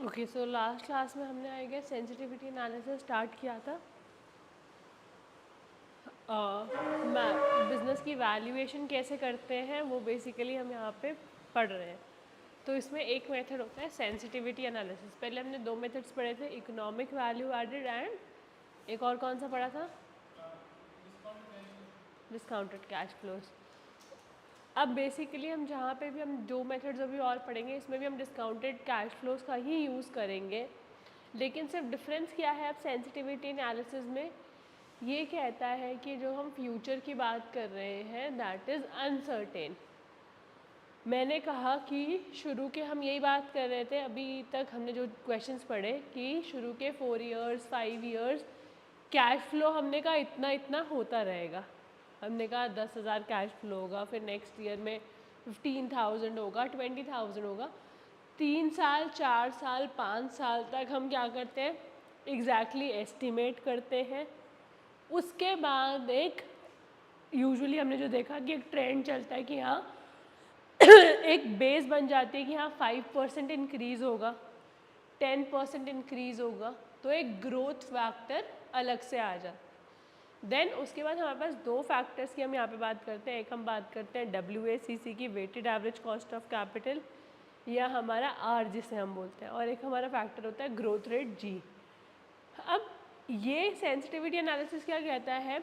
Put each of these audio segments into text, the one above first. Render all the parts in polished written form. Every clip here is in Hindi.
ओके, सो लास्ट क्लास में हमने I guess sensitivity analysis start किया था। बिजनेस की वैल्यूएशन कैसे करते हैं वो बेसिकली हम यहाँ पे पढ़ रहे हैं। तो इसमें एक मेथड होता है सेंसिटिविटी एनालिसिस। पहले हमने दो मेथड्स पढ़े थे, इकोनॉमिक वैल्यू एडेड एंड एक और कौन सा पढ़ा था, डिस्काउंटेड कैश फ्लोज। अब बेसिकली हम जहाँ पे भी हम दो मेथड्स अभी और पढ़ेंगे, इसमें भी हम डिस्काउंटेड कैश फ्लोज का ही यूज़ करेंगे। लेकिन सिर्फ डिफरेंस क्या है अब सेंसिटिविटी एनालिसिस में, ये कहता है कि जो हम फ्यूचर की बात कर रहे हैं दैट इज़ अनसर्टेन। मैंने कहा कि शुरू के हम यही बात कर रहे थे, अभी तक हमने जो क्वेश्चंस पढ़े कि शुरू के 4 इयर्स 5 इयर्स कैश फ्लो हमने कहा इतना इतना होता रहेगा। हमने कहा 10,000 कैश फ्लो होगा, फिर नेक्स्ट ईयर में 15,000 होगा, 20,000 होगा। 3 साल 4 साल 5 साल तक हम क्या करते हैं, एग्जैक्टली एस्टिमेट करते हैं। उसके बाद एक यूजुअली हमने जो देखा कि एक ट्रेंड चलता है कि हाँ एक बेस बन जाती है कि हाँ 5% इंक्रीज़ होगा, 10% इंक्रीज़ होगा, तो एक ग्रोथ फैक्टर अलग से आ जाता है। देन उसके बाद हमारे पास दो फैक्टर्स की हम यहाँ पे बात करते हैं। एक हम बात करते हैं WACC की, weighted average cost of capital, या हमारा R जिसे हम बोलते हैं, और एक हमारा फैक्टर होता है ग्रोथ रेट G। अब ये सेंसिटिविटी एनालिसिस क्या कहता है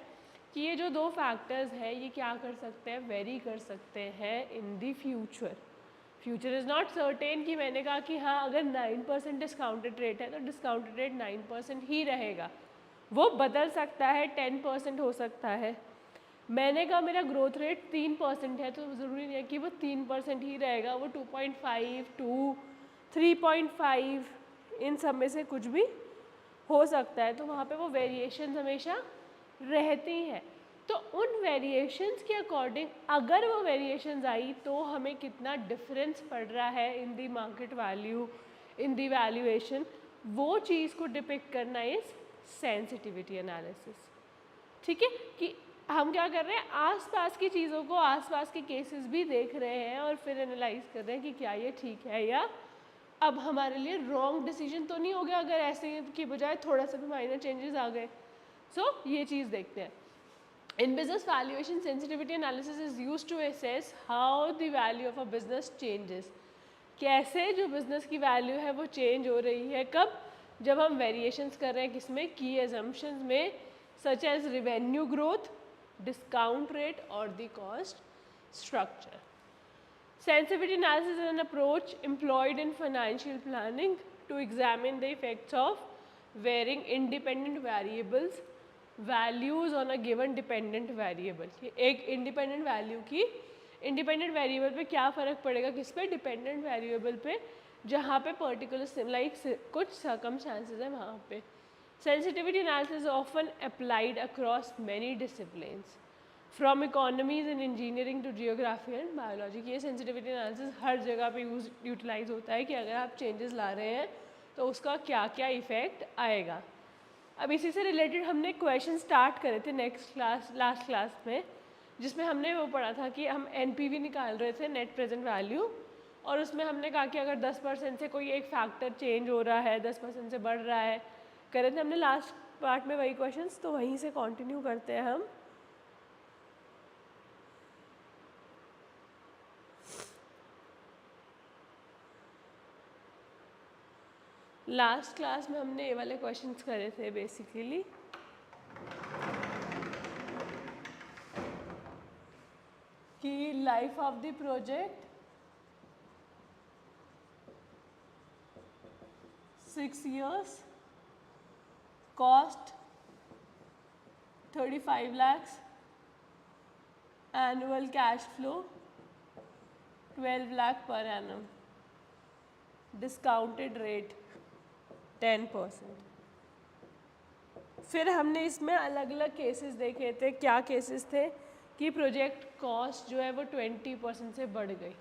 कि ये जो दो फैक्टर्स हैं ये क्या कर सकते हैं, वेरी कर सकते हैं in the future. Future is not certain कि मैंने कहा कि हाँ अगर 9% डिस्काउंटेड रेट है तो डिस्काउंटेड रेट 9% ही रहेगा, वो बदल सकता है, 10% हो सकता है। मैंने कहा मेरा ग्रोथ रेट 3% है तो ज़रूरी नहीं है कि वो 3% ही रहेगा, वो 2.5 2 3.5 इन सब में से कुछ भी हो सकता है। तो वहाँ पे वो वेरिएशंस हमेशा रहती हैं। तो उन वेरिएशंस के अकॉर्डिंग अगर वो वेरिएशंस आई तो हमें कितना डिफरेंस पड़ रहा है in the market value, in the valuation, वो चीज़ को डिपिक्ट करना इज सेंसिटिविटी एनालिसिस। ठीक है, कि हम क्या कर रहे हैं, आसपास की चीज़ों को, आसपास के केसेस भी देख रहे हैं और फिर एनालाइज कर रहे हैं कि क्या ये ठीक है या अब हमारे लिए रॉन्ग डिसीजन तो नहीं हो गया अगर ऐसे की बजाय थोड़ा सा भी माइनर चेंजेस आ गए। सो ये चीज़ देखते हैं। In business valuation, sensitivity analysis is used to assess how the value of a business changes. कैसे जो बिजनेस की वैल्यू है वो चेंज हो रही है, कब, जब हम वेरिएशंस कर रहे हैं किसमें, की एजम्पशंस में, such as revenue growth, discount rate और the cost structure. Sensitivity analysis is an approach employed in financial planning to examine the effects of varying independent variables values on a given dependent variable। एक independent value की independent variable पे क्या फ़र्क पड़ेगा, किस पे, dependent variable पे, जहाँ पे particular like कुछ circumstances है वहाँ पे। Sensitivity analysis is often applied across many disciplines, from economies and engineering to geography and biology. ये सेंसिटिविटी एनालिसिस हर जगह पे यूटिलाइज होता है कि अगर आप चेंजेस ला रहे हैं तो उसका क्या क्या इफ़ेक्ट आएगा। अब इसी से रिलेटेड हमने क्वेश्चन स्टार्ट करे थे नेक्स्ट क्लास, लास्ट क्लास में, जिसमें हमने वो पढ़ा था कि हम NPV निकाल रहे थे, नेट प्रेजेंट वैल्यू, और उसमें हमने कहा कि अगर 10% से कोई एक फैक्टर चेंज हो रहा है, 10% से बढ़ रहा है, करे थे हमने लास्ट पार्ट में वही क्वेश्चंस, तो वहीं से कंटिन्यू करते हैं हम। लास्ट क्लास में हमने ये वाले क्वेश्चंस करे थे बेसिकली, कि life of the project 6 years, cost 35 lakhs, annual cash flow 12 lakh per annum, discounted rate 10%। फिर हमने इसमें अलग अलग केसेस देखे थे। क्या केसेस थे कि प्रोजेक्ट कॉस्ट जो है वो 20% से बढ़ गई,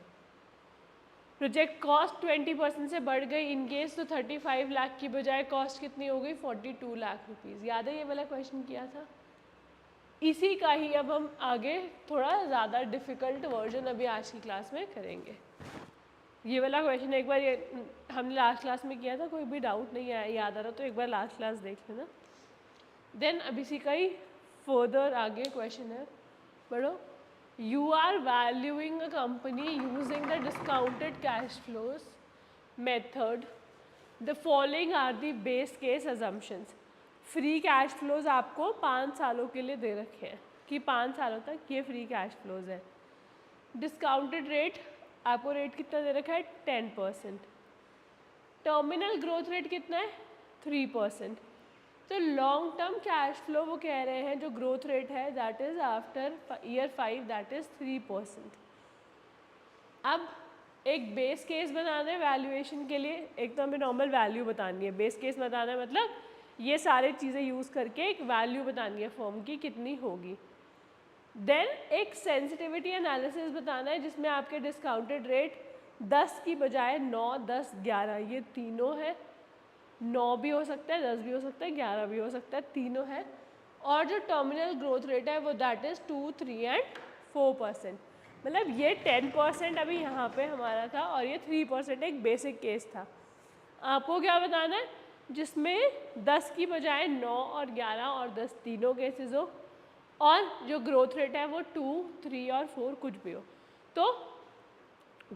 प्रोजेक्ट कॉस्ट 20% से बढ़ गई इन केस, तो 35 लाख की बजाय कॉस्ट कितनी हो गई, 42 लाख रुपीज़। याद है ये वाला क्वेश्चन किया था? इसी का ही अब हम आगे थोड़ा ज़्यादा डिफ़िकल्ट वर्जन अभी आज की क्लास में करेंगे। ये वाला क्वेश्चन एक बार ये हमने लास्ट क्लास में किया था, कोई भी डाउट नहीं आया याद आ रहा तो एक बार लास्ट क्लास देख लेना। देन अब इसी का ही फर्दर आगे क्वेश्चन है, पढ़ो। You are valuing a company using the discounted cash flows method, the following are the base case assumptions. Free cash flows आपको 5 सालों के लिए दे रखे हैं कि 5 सालों तक ये फ्री कैश फ्लोज है। डिस्काउंटेड रेट आपको रेट कितना दे रखा है 10%। टर्मिनल ग्रोथ रेट कितना है 3%। तो लॉन्ग टर्म कैश फ्लो वो कह रहे हैं जो ग्रोथ रेट है that is after year 5 that is 3%। अब एक बेस केस बनाना है वैल्यूएशन के लिए, एक तो हमें नॉर्मल वैल्यू बतानी है। बेस केस बताना है मतलब ये सारे चीज़ें यूज़ करके एक वैल्यू बतानी है फर्म की कितनी होगी। देन एक सेंसिटिविटी एनालिसिस बताना है जिसमें आपके डिस्काउंटेड रेट 10 की बजाय 9, 10, 11 ये तीनों है। 9 भी हो सकता है, 10 भी हो सकता है, 11 भी हो सकता है, तीनों है। और जो टर्मिनल ग्रोथ रेट है वो दैट इज़ 2, 3 एंड 4%। मतलब ये 10% अभी यहाँ पे हमारा था और ये 3% एक बेसिक केस था। आपको क्या बताना है जिसमें 10 की बजाय 9 और 11 और 10 तीनों केसेस हो और जो ग्रोथ रेट है वो 2, 3 और 4 कुछ भी हो। तो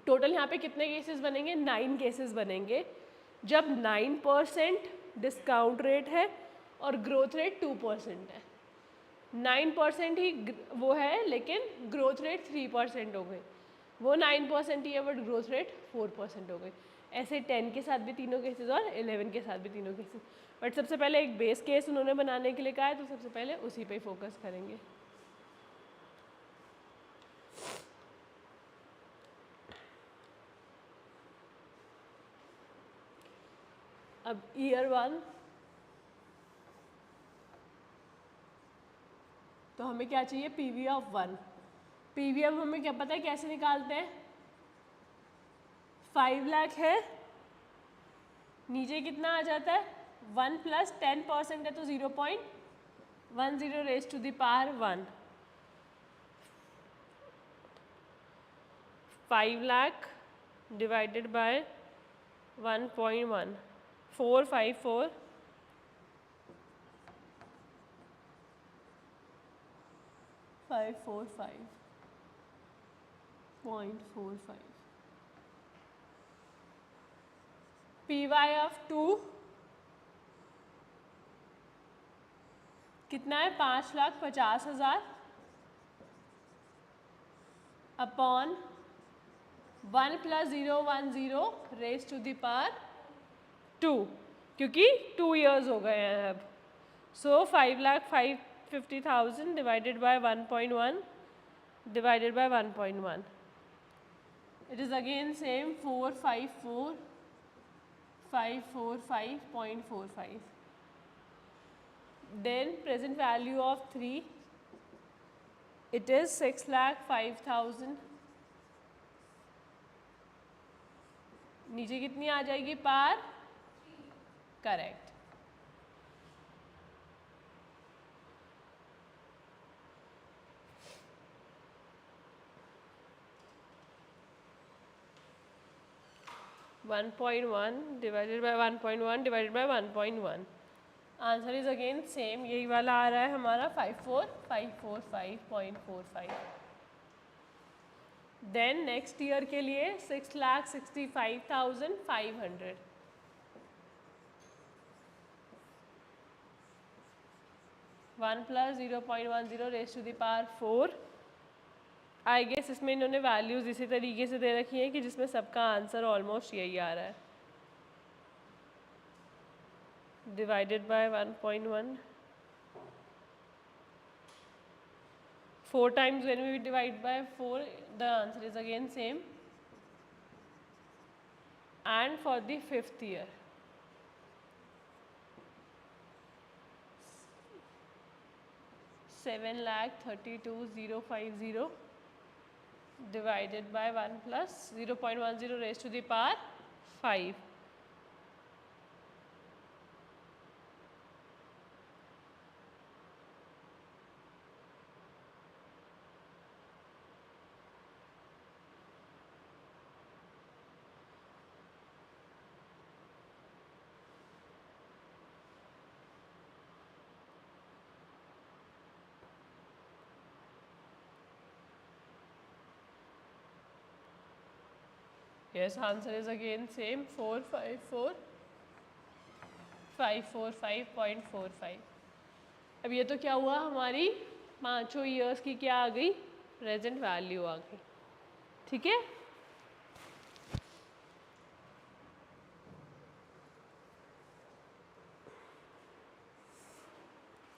टोटल यहाँ पे कितने केसेस बनेंगे 9 केसेस बनेंगे जब 9% डिस्काउंट रेट है और ग्रोथ रेट 2% है। 9% ही वो है लेकिन ग्रोथ रेट 3% हो गई, वो 9% ही है बट ग्रोथ रेट 4% हो गई। ऐसे 10 के साथ भी तीनों केसेस और 11 के साथ भी तीनों केसेस। बट सबसे पहले एक बेस केस उन्होंने बनाने के लिए कहा है तो सबसे पहले उसी पे फोकस करेंगे। अब ईयर 1 तो हमें क्या चाहिए पीवी ऑफ 1। पीवी ऑफ हमें क्या पता है कैसे निकालते हैं, 5 लाख है, नीचे कितना आ जाता है 1 प्लस 10% है तो 0.10 raise to the power 1। 5 lakh divided by 1.1 454 545.45। P Y of 2 कितना है 5,50,000 upon 1 plus 0.10 raise to the power 2 क्योंकि 2 ईयर्स हो गए हैं अब। So 5,50,000 divided by 1.1 divided by 1.1. It is again same 454,545.45. Then present value of 3, it is 6,05,000. नीचे कितनी आ जाएगी पार, correct. One 1.1 divided by 1.1 divided by 1.1. Answer is again same, यही वाला आ रहा है हमारा 54545.45। देन नेक्स्ट ईयर के लिए 6,65,500। 1 plus 0.10 raise to the power 4। I guess इसमें इन्होंने वैल्यूज़ इसी तरीके से दे रखी हैं कि जिसमें सबका आंसर ऑलमोस्ट यही आ रहा है। Divided by 1.1 4 times when we divide by 4 the answer is again same. And for the 5th year 7,32,050 divided by 1 plus 0.10 raised to the power 5. Yes, answer is again same 454,545.45। अब ये तो क्या हुआ, हमारी पाँचों ईयर्स की क्या आ गई, प्रेजेंट वैल्यू आ गई। ठीक है,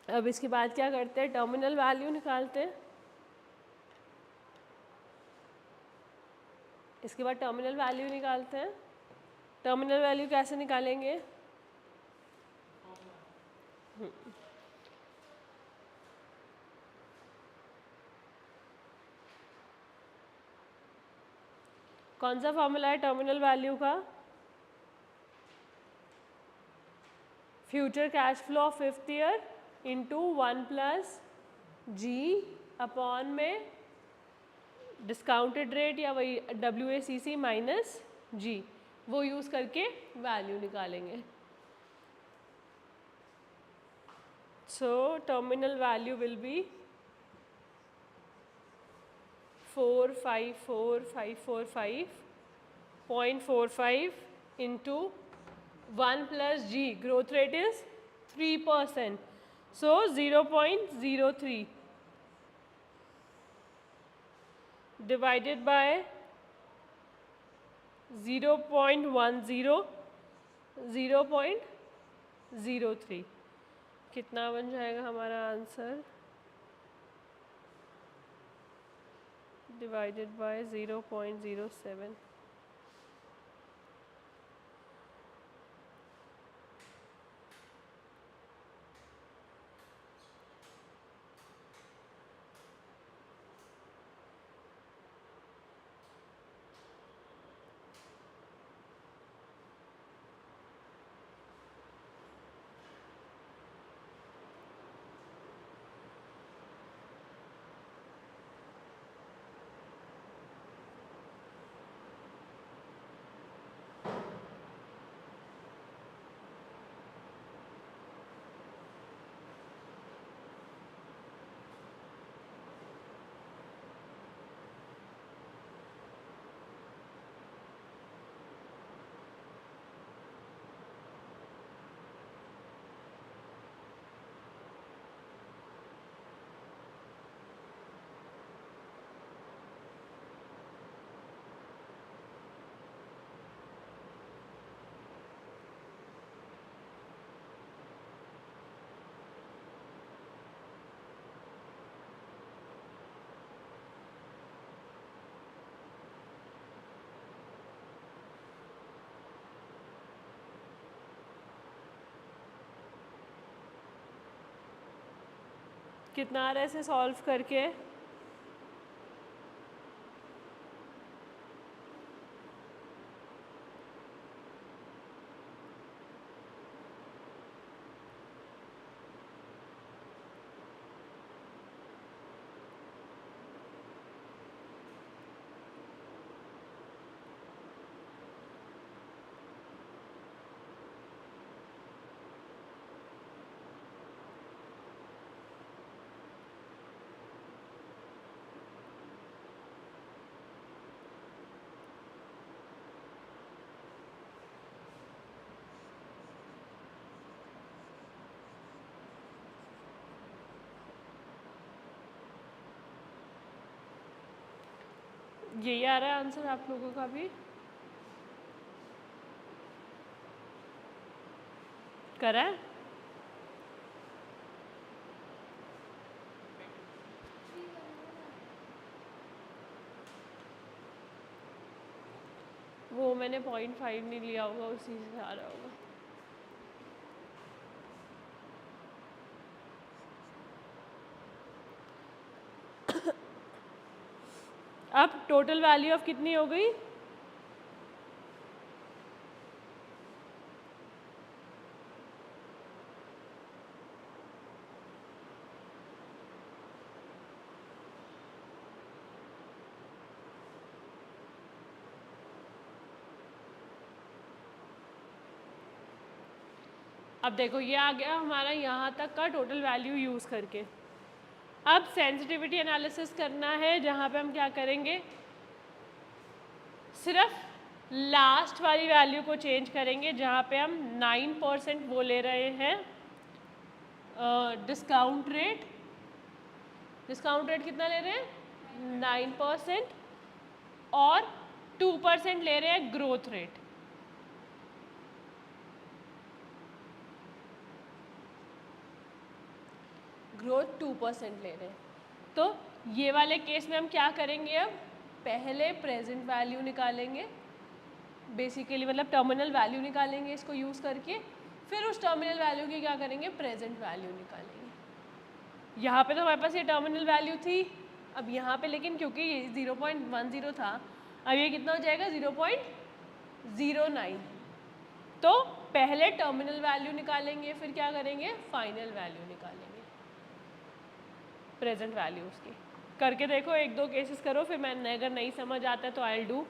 अब इसके बाद क्या करते हैं, टर्मिनल वैल्यू निकालते हैं। इसके बाद टर्मिनल वैल्यू निकालते हैं। टर्मिनल वैल्यू कैसे निकालेंगे, कौन सा फॉर्मूला है टर्मिनल वैल्यू का, future cash flow of 5th year into 1+G upon में डिस्काउंटेड रेट या वही WACC माइनस G, वो यूज़ करके वैल्यू निकालेंगे। So terminal value will be 454,545.45 into 1+G, growth rate is 3%, so 0.03 divided by 0.10, 0.03, कितना बन जाएगा हमारा आंसर, divided by 0.07। कितना आ रहा है इसे सॉल्व करके, यही आ रहा है आंसर आप लोगों का भी, करा है? वो मैंने 0.5 नहीं लिया होगा, उसी से आ रहा होगा। अब टोटल वैल्यू ऑफ कितनी हो गई, अब देखो ये आ गया हमारा यहाँ तक का टोटल वैल्यू यूज़ करके। अब सेंसिटिविटी एनालिसिस करना है, जहाँ पे हम क्या करेंगे, सिर्फ लास्ट वाली वैल्यू को चेंज करेंगे जहाँ पे हम 9% वो ले रहे हैं डिस्काउंट रेट। डिस्काउंट रेट कितना ले रहे हैं 9% और 2% ले रहे हैं ग्रोथ रेट। ग्रोथ 2% ले रहे हैं। तो ये वाले केस में हम क्या करेंगे, अब पहले प्रेजेंट वैल्यू निकालेंगे, बेसिकली मतलब टर्मिनल वैल्यू निकालेंगे इसको यूज़ करके, फिर उस टर्मिनल वैल्यू की क्या करेंगे, प्रेजेंट वैल्यू निकालेंगे। यहाँ पे तो हमारे पास ये टर्मिनल वैल्यू थी, अब यहाँ पे लेकिन क्योंकि ये 0.10 था, अब ये कितना हो जाएगा 0.09। तो पहले टर्मिनल वैल्यू निकालेंगे, फिर क्या करेंगे, फाइनल वैल्यू निकालेंगे, प्रेजेंट वैल्यू उसकी। करके देखो, एक दो केसेस करो, फिर मैं अगर नहीं समझ आता है तो आई विल डू।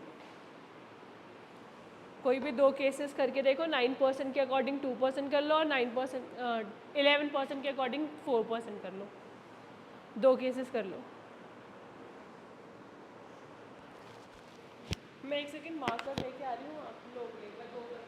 कोई भी दो केसेस करके देखो, 9% के अकॉर्डिंग 2% कर लो और 11% के अकॉर्डिंग 4% कर लो। दो केसेस कर लो। मैं एक सेकंड मार्कर लेके आ रही हूँ, आप लोग लेकर दो करके।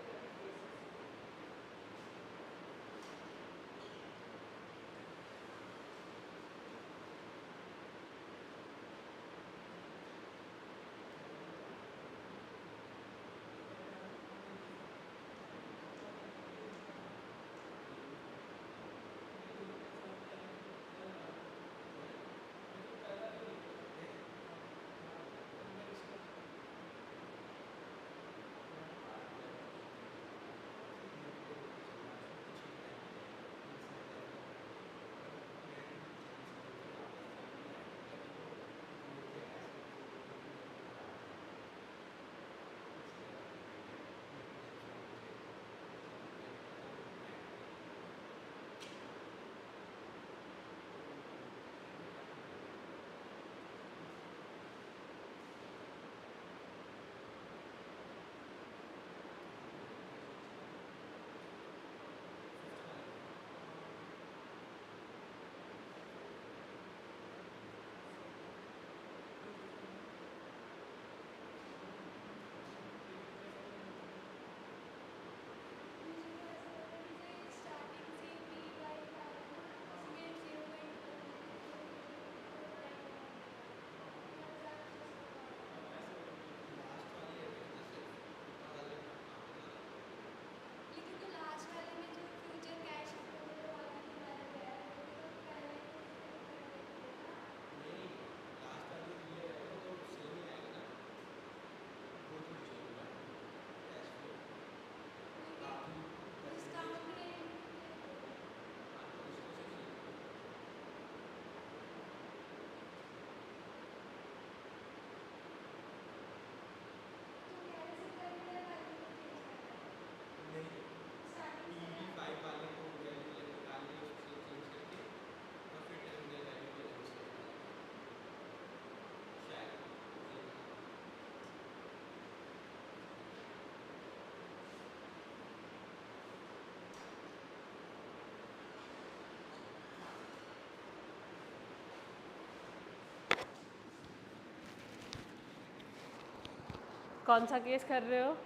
कौन सा केस कर रहे हो?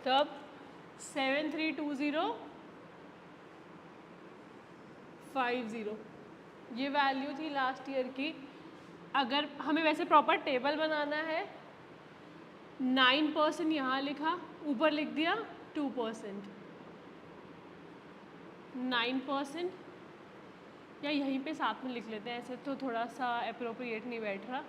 तो अब 732050 ये वैल्यू थी लास्ट ईयर की। अगर हमें वैसे प्रॉपर टेबल बनाना है, 9% यहाँ लिखा, ऊपर लिख दिया 2%, 9%, या यहीं पे साथ में लिख लेते हैं, ऐसे तो थोड़ा सा अप्रोप्रिएट नहीं बैठ रहा।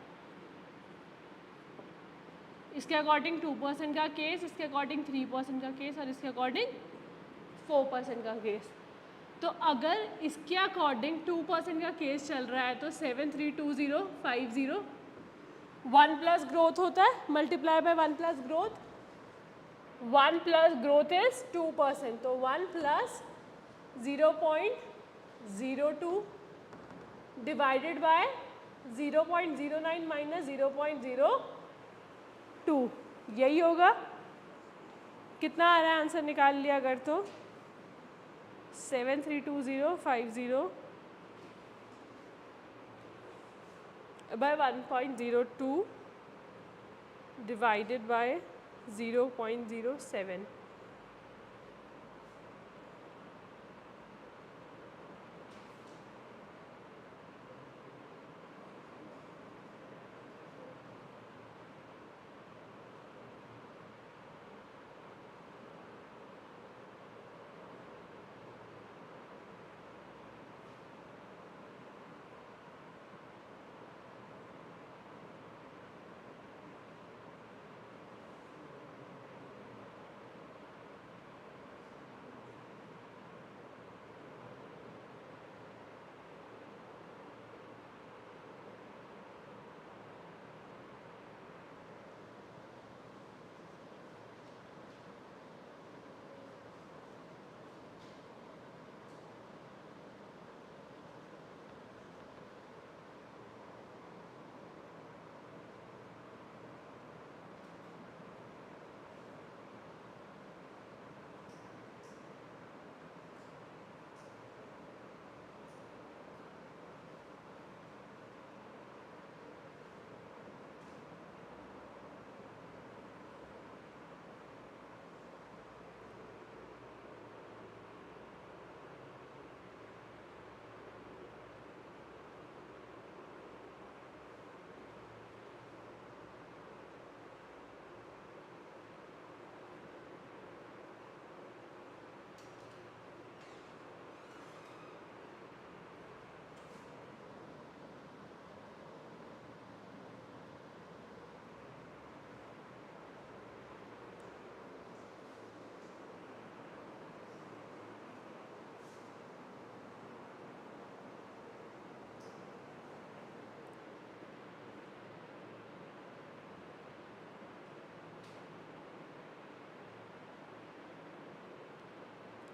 इसके अकॉर्डिंग 2% का केस, इसके अकॉर्डिंग 3% का केस और इसके अकॉर्डिंग 4% का केस। तो अगर इसके अकॉर्डिंग 2% का केस चल रहा है तो 732050 1 प्लस ग्रोथ होता है multiply by 1 plus growth, 1 plus growth is 2%, तो 1 प्लस 0.02 डिवाइडेड बाय 0.09 माइनस 0.02, यही होगा। कितना आ रहा है आंसर निकाल लिया अगर तो 732050 by 1.02 divided by 0.07।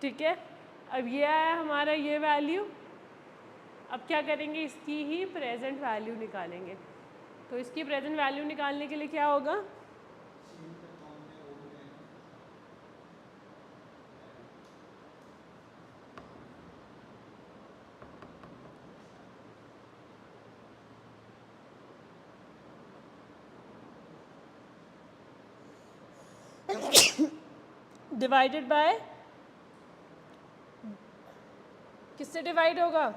ठीक है, अब ये आया हमारा ये वैल्यू। अब क्या करेंगे, इसकी ही प्रेजेंट वैल्यू निकालेंगे। तो इसकी प्रेजेंट वैल्यू निकालने के लिए क्या होगा, डिवाइडेड बाय, किससे डिवाइड होगा,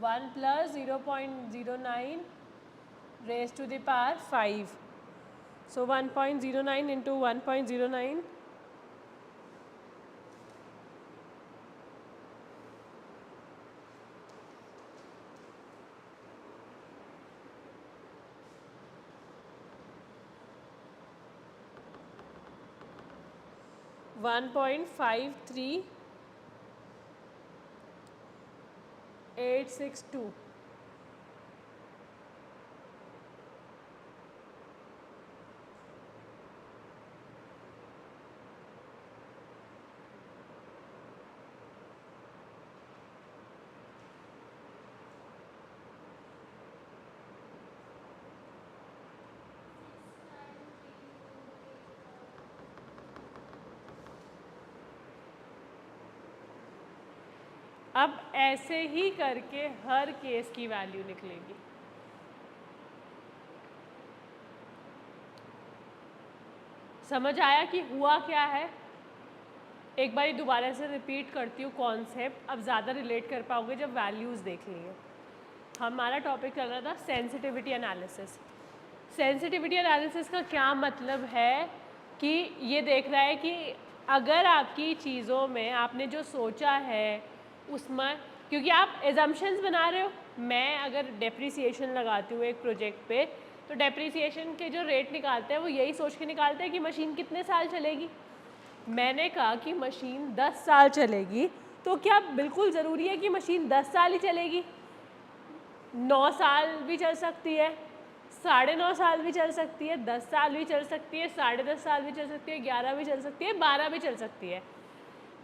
1 plus 0.09 raise to the power 5। So 1.09 into 1.09 1.53862। अब ऐसे ही करके हर केस की वैल्यू निकलेगी। समझ आया कि हुआ क्या है? एक बार दोबारा से रिपीट करती हूँ कॉन्सेप्ट, अब ज़्यादा रिलेट कर पाओगे जब वैल्यूज़ देख लेंगे। हमारा टॉपिक चल रहा था सेंसिटिविटी एनालिसिस। सेंसिटिविटी एनालिसिस का क्या मतलब है कि ये देख रहा है कि अगर आपकी चीज़ों में आपने जो सोचा है उसमें क्योंकि आप एजम्पशंस बना रहे हो। मैं अगर डेप्रिसिएशन लगाती हूँ एक प्रोजेक्ट पे, तो डेप्रिसिएशन के जो रेट निकालते हैं वो यही सोच के निकालते हैं कि मशीन कितने साल चलेगी। मैंने कहा कि मशीन 10 साल चलेगी, तो क्या बिल्कुल ज़रूरी है कि मशीन 10 साल ही चलेगी? 9 साल भी चल सकती है, 9.5 साल भी चल सकती है, 10 साल भी चल सकती है, 10.5 साल भी चल सकती है, 11 भी चल सकती है, 12 भी चल सकती है।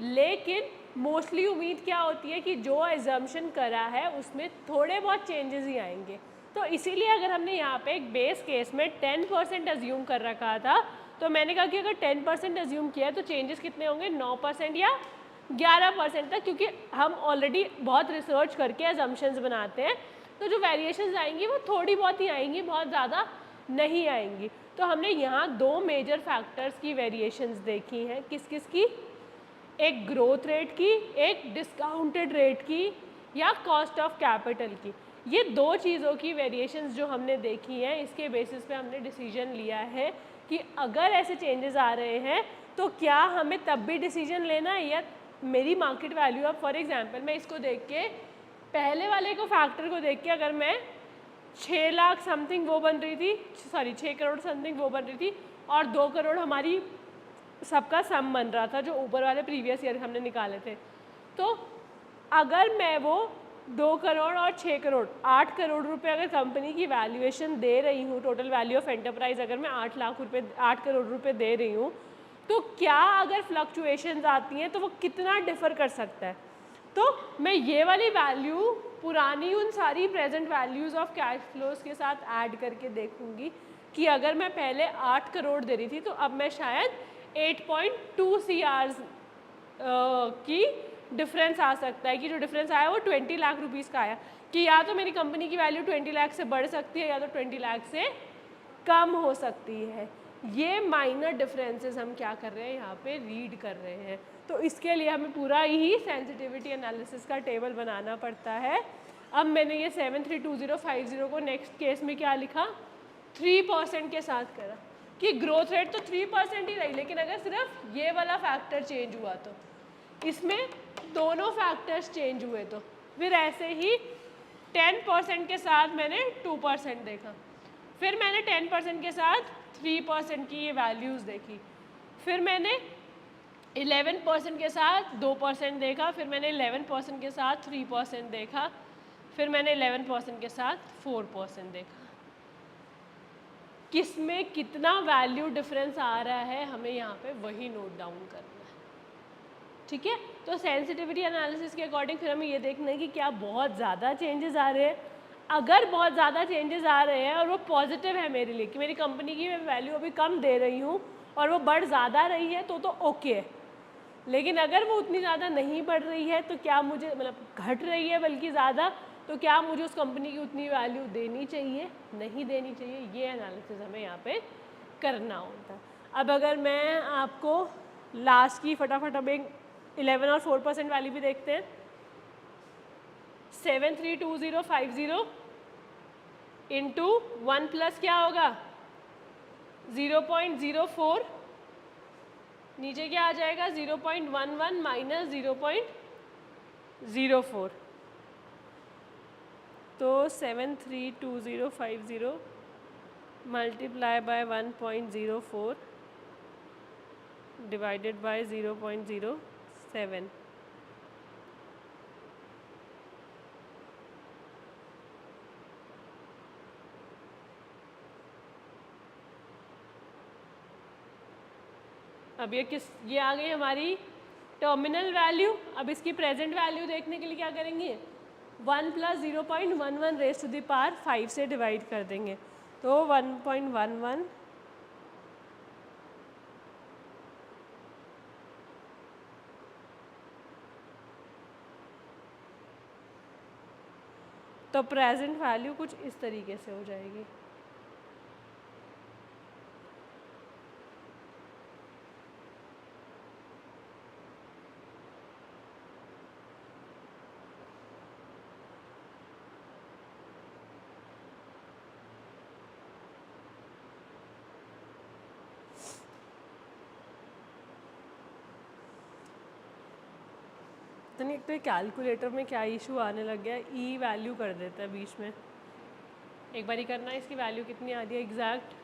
लेकिन मोस्टली उम्मीद क्या होती है कि जो एजम्पशन करा है उसमें थोड़े बहुत चेंजेस ही आएंगे। तो इसीलिए अगर हमने यहाँ पे एक बेस केस में 10% अज्यूम कर रखा था, तो मैंने कहा कि अगर 10% अज्यूम किया है तो चेंजेस कितने होंगे, 9% या 11% तक, क्योंकि हम ऑलरेडी बहुत रिसर्च करके एजम्पशंस बनाते हैं। तो जो वेरिएशंस आएंगी वो थोड़ी बहुत ही आएंगी, बहुत ज़्यादा नहीं आएंगी। तो हमने यहाँ 2 मेजर फैक्टर्स की वेरिएशंस देखी हैं। किस किस की? एक ग्रोथ रेट की, एक डिस्काउंटेड रेट की या कॉस्ट ऑफ कैपिटल की। ये 2 चीज़ों की वेरिएशंस जो हमने देखी हैं, इसके बेसिस पे हमने डिसीजन लिया है कि अगर ऐसे चेंजेस आ रहे हैं तो क्या हमें तब भी डिसीजन लेना है, या मेरी मार्केट वैल्यू, अब फॉर एग्जांपल मैं इसको देख के, पहले वाले को फैक्टर को देख के अगर मैं 6 लाख समथिंग वो बन रही थी, सॉरी 6 करोड़ समथिंग वो बन रही थी, और 2 करोड़ हमारी सबका सम बन रहा था जो ऊपर वाले प्रीवियस ईयर हमने निकाले थे। तो अगर मैं वो 2 करोड़ और 6 करोड़ 8 करोड़ रुपए अगर कंपनी की वैल्यूएशन दे रही हूँ, टोटल वैल्यू ऑफ एंटरप्राइज अगर मैं 8 लाख रुपए 8 करोड़ रुपए दे रही हूँ, तो क्या अगर फ्लक्चुएशंस आती हैं तो वो कितना डिफ़र कर सकता है। तो मैं ये वाली वैल्यू पुरानी उन सारी present values of cash flows के साथ ऐड करके देखूंगी कि अगर मैं पहले 8 करोड़ दे रही थी तो अब मैं शायद 8.2 CR की डिफरेंस आ सकता है, कि जो डिफरेंस आया वो 20 लाख रुपीज़ का आया, कि या तो मेरी कंपनी की वैल्यू 20 लाख से बढ़ सकती है या तो 20 लाख से कम हो सकती है। ये माइनर डिफरेंसेस हम क्या कर रहे हैं यहाँ पे रीड कर रहे हैं। तो इसके लिए हमें पूरा ही सेंसिटिविटी एनालिसिस का टेबल बनाना पड़ता है। अब मैंने ये 732050 को नेक्स्ट केस में क्या लिखा, 3% के साथ करा कि ग्रोथ रेट तो 3% ही रही, लेकिन अगर सिर्फ ये वाला फैक्टर चेंज हुआ तो, इसमें दोनों फैक्टर्स चेंज हुए तो, फिर ऐसे ही 10% के साथ मैंने 2% देखा, फिर मैंने 10% के साथ 3% की ये वैल्यूज़ देखी, फिर मैंने 11% के साथ 2% देखा, फिर मैंने 11% के साथ 3% देखा, फिर मैंने 11% के साथ 4% देखा। किस में कितना वैल्यू डिफरेंस आ रहा है हमें यहाँ पे वही नोट डाउन करना है, ठीक है। तो सेंसिटिविटी एनालिसिस के अकॉर्डिंग फिर हमें ये देखना है कि क्या बहुत ज़्यादा चेंजेस आ रहे हैं। अगर बहुत ज़्यादा चेंजेस आ रहे हैं और वो पॉजिटिव है मेरे लिए कि मेरी कंपनी की मैं वैल्यू अभी कम दे रही हूँ और वो बढ़ ज़्यादा रही है, तो ओके है। लेकिन अगर वो उतनी ज़्यादा नहीं बढ़ रही है तो क्या मुझे, मतलब घट रही है बल्कि ज़्यादा, तो क्या मुझे उस कंपनी की उतनी वैल्यू देनी चाहिए, नहीं देनी चाहिए, ये एनालिसिस हमें यहाँ पे करना होता है। अब अगर मैं आपको लास्ट की फटाफट अब एक 11 और 4% वाली भी देखते हैं। 732050 इंटू 1 प्लस क्या होगा 0.04, नीचे क्या आ जाएगा 0.11 माइनस 0.04, तो 732050 मल्टीप्लाई बाय 1.04 डिवाइडेड बाय 0.07। अब ये आ गई हमारी टर्मिनल वैल्यू। अब इसकी प्रेजेंट वैल्यू देखने के लिए क्या करेंगे, 1 plus 0.11 raise to the power 5 से डिवाइड कर देंगे, तो 1.11 तो प्रेजेंट वैल्यू कुछ इस तरीके से हो जाएगी। तो पता नहीं, एक तो कैलकुलेटर में क्या इशू आने लग गया है, ई वैल्यू कर देता है बीच में। एक बार ही करना है, इसकी वैल्यू कितनी आ रही है एग्जैक्ट।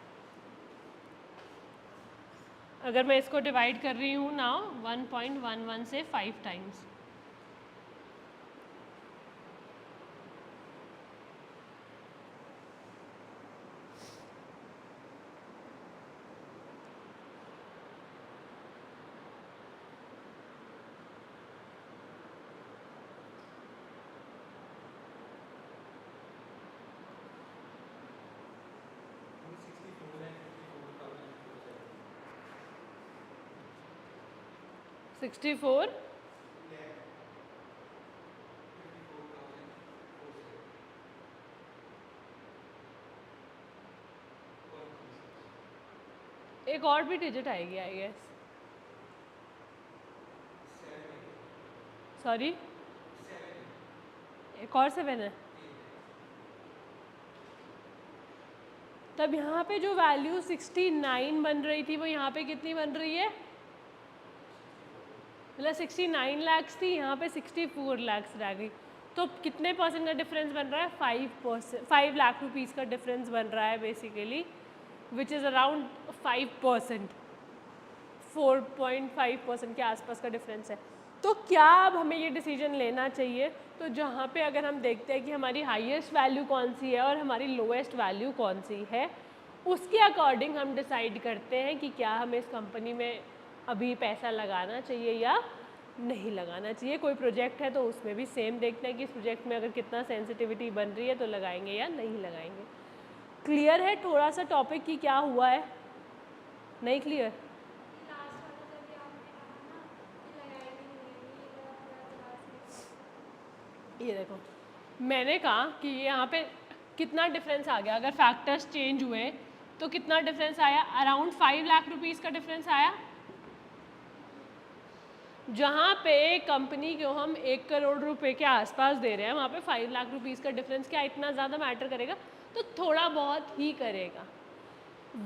अगर मैं इसको डिवाइड कर रही हूँ ना 1.11 से 5 टाइम्स, सिक्सटी फोर एक और भी डिजिट आएगी आई गेस, सॉरी एक और 7 है। तब यहाँ पे जो वैल्यू 69 बन रही थी वो यहाँ पे कितनी बन रही है, मतलब 69 लाख थी, यहाँ पे 64 लाख रह गई। तो कितने परसेंट का डिफरेंस बन रहा है, 5 लाख रुपीज़ का डिफरेंस बन रहा है बेसिकली, विच इज़ अराउंड 5%, 4.5% के आसपास का डिफरेंस है। तो क्या अब हमें ये डिसीजन लेना चाहिए, तो जहाँ पे अगर हम देखते हैं कि हमारी हाईएस्ट वैल्यू कौन सी है और हमारी लोएस्ट वैल्यू कौन सी है, उसके अकॉर्डिंग हम डिसाइड करते हैं कि क्या हमें इस कंपनी में अभी पैसा लगाना चाहिए या नहीं लगाना चाहिए। कोई प्रोजेक्ट है तो उसमें भी सेम देखते हैं कि इस प्रोजेक्ट में अगर कितना सेंसिटिविटी बन रही है तो लगाएंगे या नहीं लगाएंगे। क्लियर है थोड़ा सा टॉपिक की क्या हुआ है, नहीं क्लियर? ये देखो मैंने कहा कि यहाँ पे कितना डिफरेंस आ गया, अगर फैक्टर्स चेंज हुए तो कितना डिफरेंस आया, अराउंड 5 लाख रुपीज़ का डिफरेंस आया। जहाँ पे कंपनी को हम 1 करोड़ रुपए के आसपास दे रहे हैं, वहाँ पे 5 लाख रुपीज़ का डिफरेंस क्या इतना ज़्यादा मैटर करेगा, तो थोड़ा बहुत ही करेगा।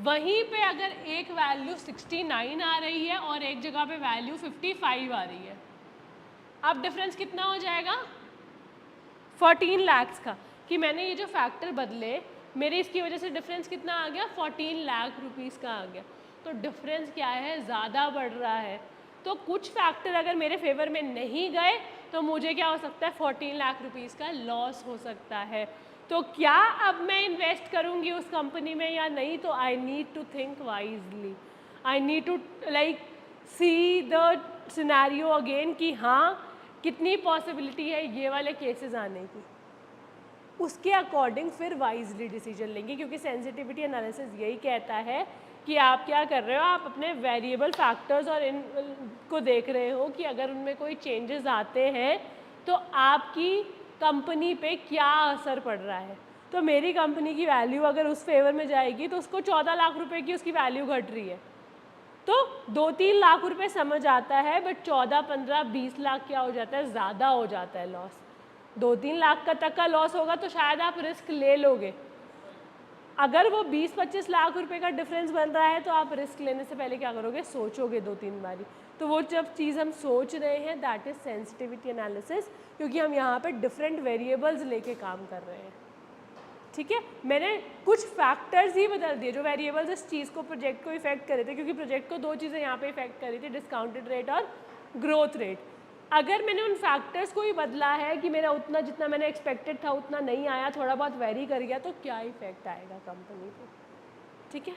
वहीं पे अगर एक वैल्यू 69 आ रही है और एक जगह पे वैल्यू 55 आ रही है, अब डिफरेंस कितना हो जाएगा, 14 लाख का। कि मैंने ये जो फैक्टर बदले मेरे, इसकी वजह से डिफरेंस कितना आ गया, 14 लाख रुपीज़ का आ गया। तो डिफरेंस क्या है, ज़्यादा बढ़ रहा है। तो कुछ फैक्टर अगर मेरे फेवर में नहीं गए तो मुझे क्या हो सकता है, 14 लाख रुपीज़ का लॉस हो सकता है। तो क्या अब मैं इन्वेस्ट करूँगी उस कंपनी में या नहीं, तो I need to think wisely, I need to like see the scenario again कि हाँ कितनी पॉसिबिलिटी है ये वाले केसेस आने की, उसके अकॉर्डिंग फिर वाइजली डिसीजन लेंगे। क्योंकि सेंसिटिविटी एनालिसिस यही कहता है कि आप क्या कर रहे हो, आप अपने वेरिएबल फैक्टर्स और इन को देख रहे हो कि अगर उनमें कोई चेंजेस आते हैं तो आपकी कंपनी पे क्या असर पड़ रहा है। तो मेरी कंपनी की वैल्यू अगर उस फेवर में जाएगी तो उसको 14 लाख रुपए की उसकी वैल्यू घट रही है, तो 2-3 लाख रुपए समझ आता है, बट 14, 15, 20 लाख क्या हो जाता है, ज़्यादा हो जाता है लॉस। 2-3 लाख का तक का लॉस होगा तो शायद आप रिस्क ले लोगे। अगर वो 20-25 लाख रुपए का डिफरेंस बन रहा है तो आप रिस्क लेने से पहले क्या करोगे, सोचोगे 2-3 बारी। तो वो जब चीज़ हम सोच रहे हैं दैट इज़ सेंसिटिविटी एनालिसिस, क्योंकि हम यहाँ पे डिफरेंट वेरिएबल्स लेके काम कर रहे हैं। ठीक है, मैंने कुछ फैक्टर्स ही बदल दिए जो वेरिएबल्स इस चीज़ को, प्रोजेक्ट को इफेक्ट कर रहे थे, क्योंकि प्रोजेक्ट को 2 चीज़ें यहाँ पे इफेक्ट कर रही थी, डिस्काउंटेड रेट और ग्रोथ रेट। अगर मैंने उन फैक्टर्स को ही बदला है कि मेरा उतना जितना मैंने एक्सपेक्टेड था उतना नहीं आया, थोड़ा बहुत वेरी कर गया, तो क्या इफेक्ट आएगा कंपनी पे। ठीक है,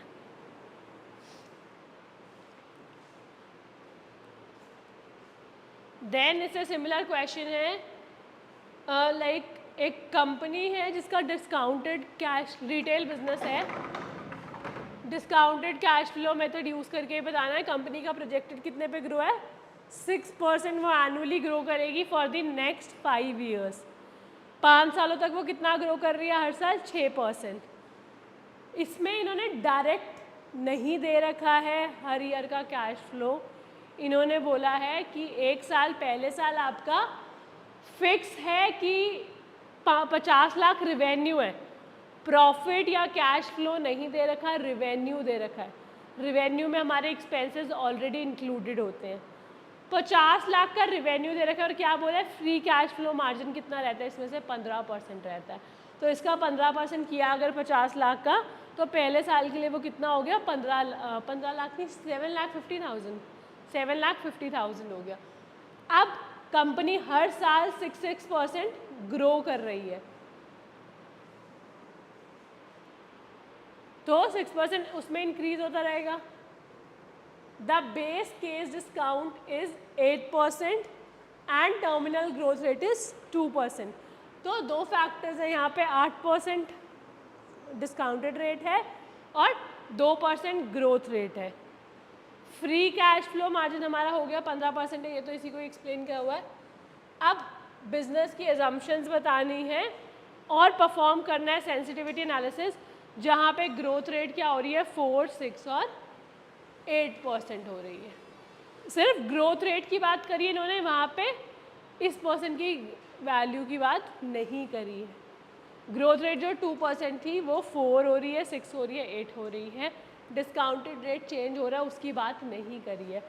देन इससे सिमिलर क्वेश्चन है, लाइक एक कंपनी है जिसका डिस्काउंटेड कैश रिटेल बिजनेस है, discounted cash flow method use करके बताना है कंपनी का प्रोजेक्टेड कितने पे ग्रो है, 6% वो एनुअली ग्रो करेगी फॉर द नेक्स्ट 5 ईयर्स। 5 सालों तक वो कितना ग्रो कर रही है हर साल, 6%। इसमें इन्होंने डायरेक्ट नहीं दे रखा है हर ईयर का कैश फ्लो, इन्होंने बोला है कि 1 साल पहले साल आपका फिक्स है कि 50 लाख रिवेन्यू है, प्रॉफिट या कैश फ्लो नहीं दे रखा, रिवेन्यू दे रखा है। रिवेन्यू में हमारे एक्सपेंसेस ऑलरेडी इंक्लूडेड होते हैं। 50 लाख का रिवेन्यू दे रखा है और क्या बोला है, फ्री कैश फ्लो मार्जिन कितना रहता है इसमें से 15% रहता है। तो इसका 15% किया अगर 50 लाख का, तो पहले साल के लिए वो कितना हो गया, 15 लाख नहीं, 7,50,000 हो गया। अब कंपनी हर साल 6% ग्रो कर रही है, तो 6% उसमें इंक्रीज होता रहेगा। The base case discount is 8% and terminal growth rate is 2%। तो दो फैक्टर्स है यहाँ पे, 8% डिस्काउंटेड रेट है और 2% ग्रोथ रेट है। फ्री कैश फ्लो मार्जिन हमारा हो गया 15% है, ये तो इसी को एक्सप्लेन किया हुआ है। अब बिजनेस की एजम्पशंस बतानी है और परफॉर्म करना है सेंसिटिविटी एनालिसिस, जहाँ पे ग्रोथ रेट क्या हो रही है, 4, 6 और 8% हो रही है। सिर्फ ग्रोथ रेट की बात करी इन्होंने, वहाँ पे इस परसेंट की वैल्यू की बात नहीं करी है। ग्रोथ रेट जो 2% थी वो 4 हो रही है, 6 हो रही है, 8 हो रही है। डिस्काउंटेड रेट चेंज हो रहा है, उसकी बात नहीं करी है।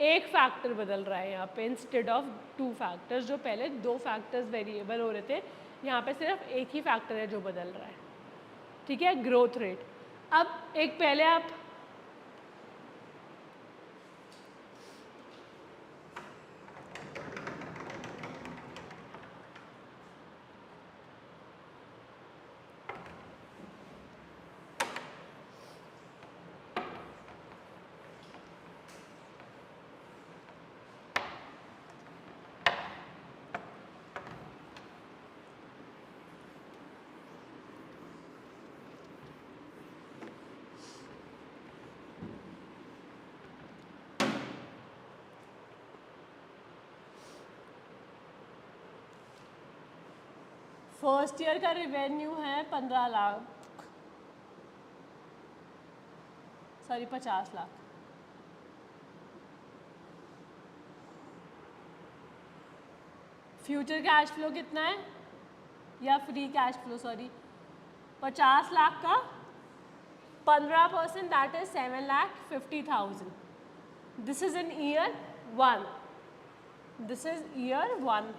एक फैक्टर बदल रहा है यहाँ पे इंस्टेड ऑफ 2 फैक्टर्स। जो पहले 2 फैक्टर्स वेरिएबल हो रहे थे, यहाँ पे सिर्फ एक ही फैक्टर है जो बदल रहा है, ठीक है, ग्रोथ रेट। अब एक पहले आप फर्स्ट ईयर का रिवेन्यू है 15 lakh, sorry 50 lakh. Future cash flow कितना है, या free cash flow sorry, 50 lakh का 15% that is 7,50,000। This is in year 1, this is year 1।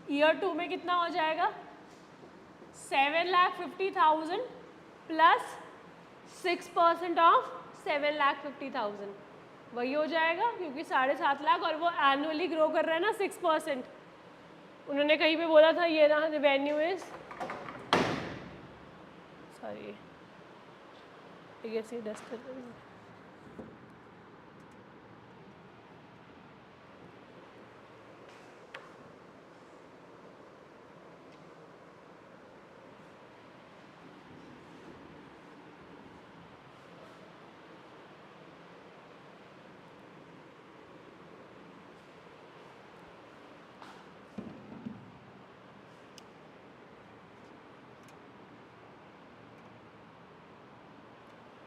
Year 2 में कितना हो जाएगा, 7,50,000 प्लस 6% ऑफ 7,50,000, वही हो जाएगा, क्योंकि 7.5 लाख और वो एनुअली ग्रो कर रहा है ना 6%। उन्होंने कहीं पे बोला था ये ना रेवेन्यू इज, सॉरी ये डस्ट कर रही है।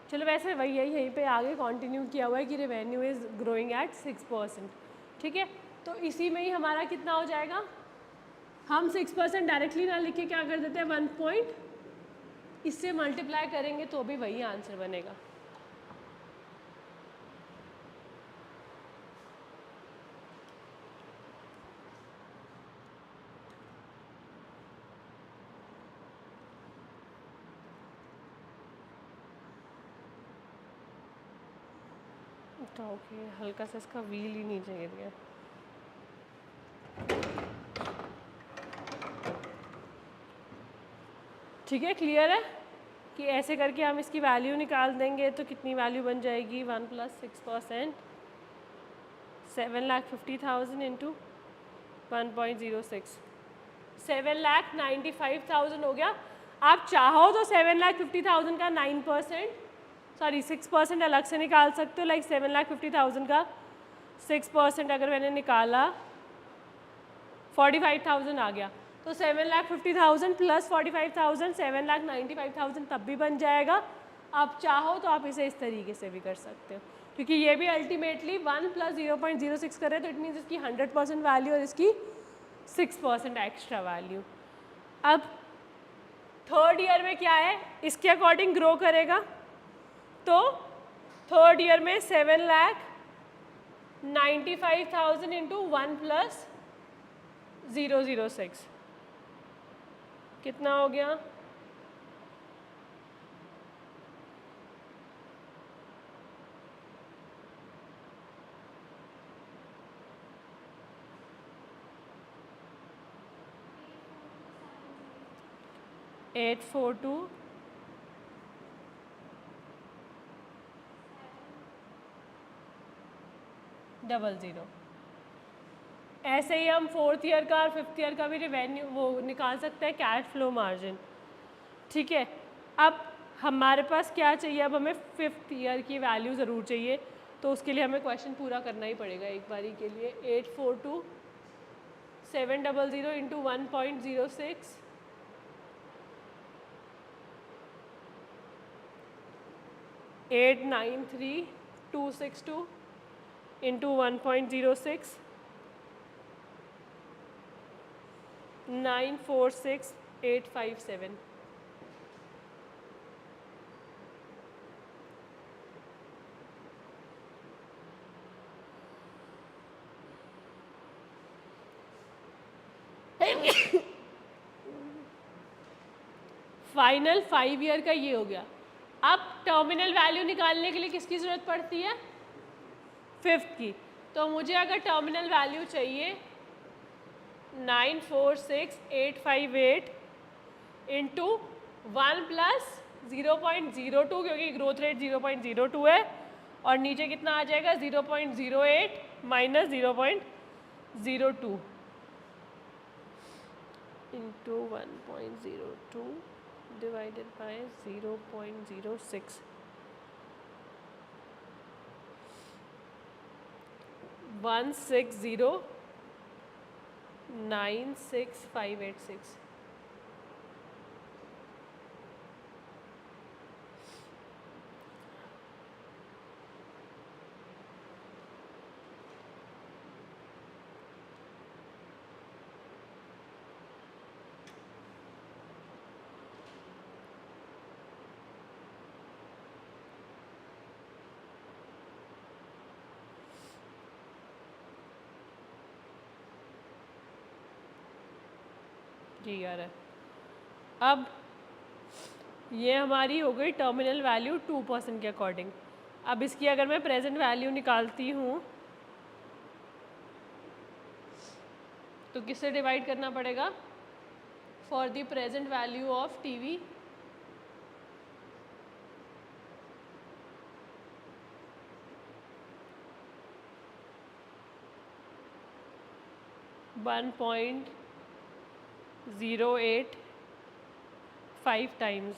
चलो वैसे वही है, यहीं पे आगे कंटिन्यू किया हुआ है कि रेवेन्यू इज़ ग्रोइंग एट 6%, ठीक है। तो इसी में ही हमारा कितना हो जाएगा, हम 6% डायरेक्टली ना लिख के क्या कर देते हैं, 1 पॉइंट इससे मल्टीप्लाई करेंगे तो भी वही आंसर बनेगा। तो ओके, हल्का सा इसका व्हील ही नीचे गिर गया। ठीक है, क्लियर है कि ऐसे करके हम इसकी वैल्यू निकाल देंगे तो कितनी वैल्यू बन जाएगी, 1 + 6%, 7,50,000 इंटू 1.06, 7,95,000 हो गया। आप चाहो तो 7,50,000 का 9%, सॉरी 6% अलग से निकाल सकते हो, लाइक 7,50,000 का 6% अगर मैंने निकाला 45,000 आ गया, तो 7,50,000 प्लस 45,000 7,95,000 तब भी बन जाएगा। आप चाहो तो आप इसे इस तरीके से भी कर सकते हो, क्योंकि ये भी अल्टीमेटली 1 + 0.06 कर रहे हैं, तो इट मीन्स इसकी 100% वैल्यू और इसकी 6% एक्स्ट्रा वैल्यू। अब थर्ड ईयर में क्या है, इसके अकॉर्डिंग ग्रो करेगा, तो थर्ड ईयर में 7 लाख 95,000 इंटू 1 प्लस 006 कितना हो गया? एट 4 2 00। ऐसे ही हम फोर्थ ईयर का और फिफ्थ ईयर का भी रिवेन्यू वो निकाल सकते हैं, कैश फ्लो मार्जिन। ठीक है, अब हमारे पास क्या चाहिए? अब हमें फिफ्थ ईयर की वैल्यू ज़रूर चाहिए, तो उसके लिए हमें क्वेश्चन पूरा करना ही पड़ेगा एक बारी के लिए। 842 700 इंटू 1.06 893262 इंटू 1.06 946857। फाइनल 5 ईयर का ये हो गया। अब टर्मिनल वैल्यू निकालने के लिए किसकी ज़रूरत पड़ती है? फिफ्थ की। तो मुझे अगर टर्मिनल वैल्यू चाहिए 946858 इंटू 1 प्लस 0.02, क्योंकि ग्रोथ रेट 0.02 है, और नीचे कितना आ जाएगा? 0.08 माइनस 0.02 इंटू 1.02 डिवाइडेड बाय 0.06 160,96586। जी यार है। अब ये हमारी हो गई टर्मिनल वैल्यू 2% के अकॉर्डिंग। अब इसकी अगर मैं प्रेजेंट वैल्यू निकालती हूँ तो किससे डिवाइड करना पड़ेगा? For the present value of TV 1.085 times